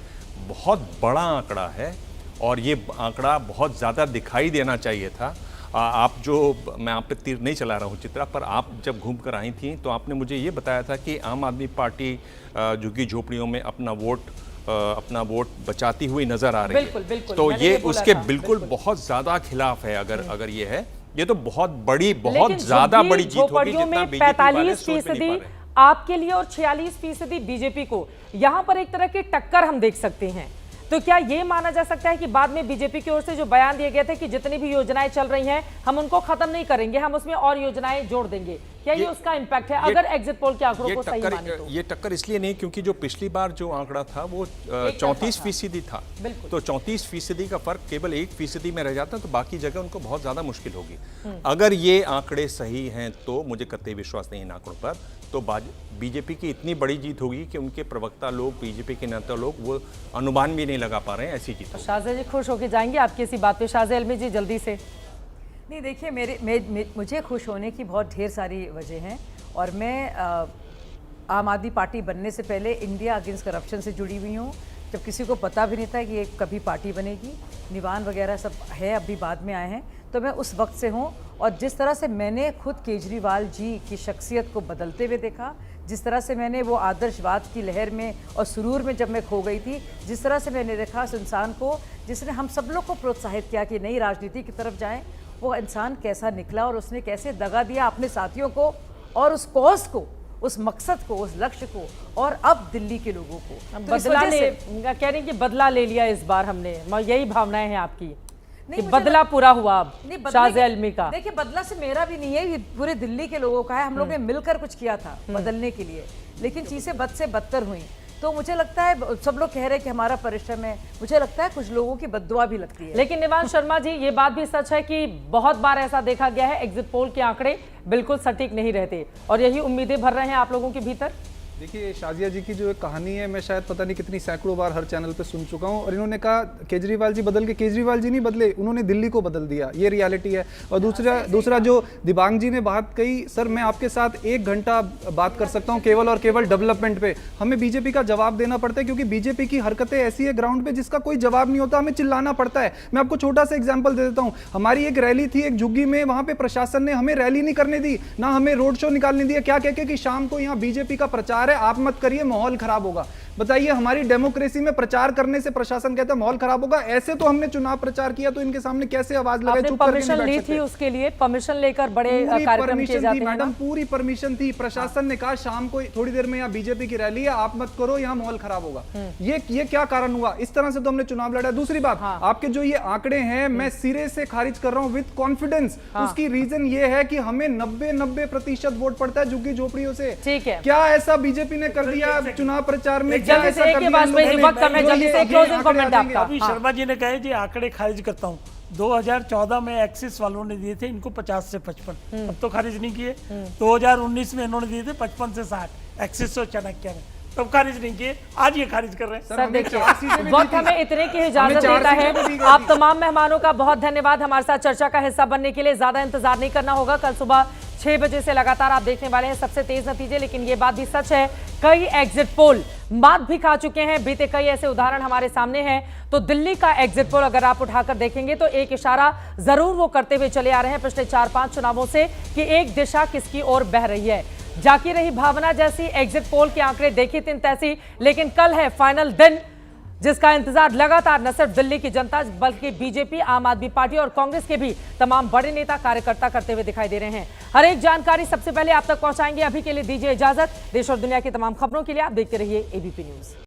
बहुत बड़ा आंकड़ा है और ये आंकड़ा बहुत ज़्यादा दिखाई देना चाहिए था। आप जो, मैं आप पे तीर नहीं चला रहा हूँ चित्रा, पर आप जब घूम कर आई थी तो आपने मुझे ये बताया था कि आम आदमी पार्टी झुग्गी झोपड़ियों में अपना वोट बचाती हुई नजर आ रही है। तो ये उसके बिल्कुल बहुत ज़्यादा खिलाफ है। अगर ये है, ये तो बहुत ज्यादा बड़ी जीत होगी जितना बीजेपी वाले सोच भी नहीं पा रहे। आपके लिए और 46% बीजेपी को। यहां पर एक तरह की टक्कर हम देख सकते हैं। तो क्या यह माना जा सकता है कि बाद में बीजेपी की ओर से जो बयान दिए गए थे कि जितनी भी योजनाएं चल रही हैं हम उनको खत्म नहीं करेंगे, हम उसमें और योजनाएं जोड़ देंगे, क्या ये उसका इंपैक्ट है अगर एग्जिट पोल के आंकड़ों को सही माने तो? ये टक्कर इसलिए नहीं क्योंकि जो पिछली बार जो आंकड़ा था वो 34% था, तो 34% का फर्क केवल 1% में रह जाता तो बाकी जगह उनको बहुत ज्यादा मुश्किल होगी। अगर ये आंकड़े सही हैं तो मुझे कतई विश्वास नहीं इन आंकड़ों पर, तो बीजेपी की इतनी बड़ी जीत होगी कि उनके प्रवक्ता लोग, बीजेपी के नेता लोग वो अनुमान भी नहीं लगा पा रहे हैं, ऐसी जीत होगी। शाहज़ा जी खुश होकर जाएंगे आपकी इसी बात पे। शाहज़ा अलमी जी जल्दी से। नहीं देखिए, मुझे खुश होने की बहुत ढेर सारी वजह हैं और मैं आम आदमी पार्टी बनने से पहले इंडिया अगेंस्ट करप्शन से जुड़ी हुई हूँ। जब किसी को पता भी नहीं था कि ये कभी पार्टी बनेगी, निवान वगैरह सब है अभी बाद में आए हैं, तो मैं उस वक्त से हूँ। और जिस तरह से मैंने खुद केजरीवाल जी की शख्सियत को बदलते हुए देखा, जिस तरह से मैंने वो आदर्शवाद की लहर में और सुरूर में जब मैं खो गई थी, जिस तरह से मैंने देखा उस इंसान को जिसने हम सब लोग को प्रोत्साहित किया कि नई राजनीति की तरफ जाएं, वो इंसान कैसा निकला और उसने कैसे दगा दिया अपने साथियों को और उस कॉज को, उस मकसद को, उस लक्ष्य को और अब दिल्ली के लोगों को। तो बदला कह रहे हैं कि बदला ले लिया इस बार हमने, यही भावनाएं हैं आपकी कि बदला पूरा हुआ अब शाहज़ा अलमी का? देखिए, बदला से मेरा भी नहीं है, ये पूरे दिल्ली के लोगों का है। हम लोग ने मिलकर कुछ किया था बदलने के लिए, लेकिन चीजें बद से बदतर हुई। तो मुझे लगता है सब लोग कह रहे हैं कि हमारा परिश्रम है, मुझे लगता है कुछ लोगों की बद्दुआ भी लगती है। लेकिन निवान शर्मा जी, ये बात भी सच है कि बहुत बार ऐसा देखा गया है एग्जिट पोल के आंकड़े बिल्कुल सटीक नहीं रहते और यही उम्मीदें भर रहे हैं आप लोगों के भीतर। देखिए, शाजिया जी की जो एक कहानी है, मैं शायद पता नहीं कितनी सैकड़ों बार हर चैनल पे सुन चुका हूँ। और इन्होंने कहा केजरीवाल जी बदल के, केजरीवाल जी नहीं बदले, उन्होंने दिल्ली को बदल दिया, ये रियलिटी है। और दूसरा जो दिबांग जी ने बात कही, सर मैं आपके साथ 1 घंटा बात कर सकता हूँ केवल और केवल डेवलपमेंट पे। हमें बीजेपी का जवाब देना पड़ता है क्योंकि बीजेपी की हरकतें ऐसी है ग्राउंड पे जिसका कोई जवाब नहीं होता, हमें चिल्लाना पड़ता है। मैं आपको छोटा सा एग्जाम्पल दे देता हूँ। हमारी एक रैली थी एक झुग्गी में, वहां पे प्रशासन ने हमें रैली नहीं करने दी, ना हमें रोड शो निकालने दिया, क्या कह के कि शाम को यहाँ बीजेपी का प्रचार है, आप मत करिए, माहौल खराब होगा। बताइए, हमारी डेमोक्रेसी में प्रचार करने से प्रशासन कहता है माहौल खराब होगा। ऐसे तो हमने चुनाव प्रचार किया तो इनके सामने कैसे आवाज लगाए? चुप करके परमिशन ली थी उसके लिए, परमिशन लेकर बड़े कार्यक्रम किए जाते हैं। मैडम पूरी परमिशन थी। प्रशासन ने कहा शाम को थोड़ी देर में यहाँ बीजेपी की रैली है, आप मत करो, यहाँ माहौल खराब होगा। ये क्या कारण हुआ? इस तरह से तो हमने चुनाव लड़ा। दूसरी बात, आपके जो ये आंकड़े हैं मैं सिरे से खारिज कर रहा हूँ विद कॉन्फिडेंस। उसकी रीजन ये है कि हमें 90% वोट पड़ता है झुग्गी झोपड़ियों से। ठीक है, क्या ऐसा बीजेपी ने कर दिया चुनाव प्रचार में? जल्दी से एक के बाद में वक्त कम है, जल्दी से क्लोजिंग कमेंट आपका। अभी शर्मा जी ने कहे जी आंकड़े खारिज करता हूं। 2014 में एक्सिस वालों ने दिए थे इनको 50 से 55, अब तो खारिज नहीं किए। 2019 में इन्होंने दिए थे 55 से 60, एक्सिस और चाणक्य ने, तब खारिज नहीं किए, आज ये खारिज कर रहे हैं। सर देखिए, वक्त हमें इतने की इजाजत देता है। आप तमाम मेहमानों का बहुत धन्यवाद हमारे साथ चर्चा का हिस्सा बनने के लिए। ज्यादा इंतजार नहीं करना होगा, कल सुबह 6 बजे से लगातार आप देखने वाले हैं सबसे तेज नतीजे। लेकिन ये बात भी सच है, कई एग्जिट पोल मात भी खा चुके हैं। बीते कई ऐसे उदाहरण हमारे सामने हैं। तो दिल्ली का एग्जिट पोल अगर आप उठाकर देखेंगे तो एक इशारा जरूर वो करते हुए चले आ रहे हैं पिछले 4-5 चुनावों से कि एक दिशा किसकी ओर बह रही है। जाकी रही भावना जैसी एग्जिट पोल के आंकड़े देखी तीन तैसी, लेकिन कल है फाइनल दिन जिसका इंतजार लगातार न सिर्फ दिल्ली की जनता बल्कि बीजेपी, आम आदमी पार्टी और कांग्रेस के भी तमाम बड़े नेता कार्यकर्ता करते हुए दिखाई दे रहे हैं। हर एक जानकारी सबसे पहले आप तक पहुंचाएंगे। अभी के लिए दीजिए इजाजत। देश और दुनिया की तमाम खबरों के लिए आप देखते रहिए एबीपी न्यूज।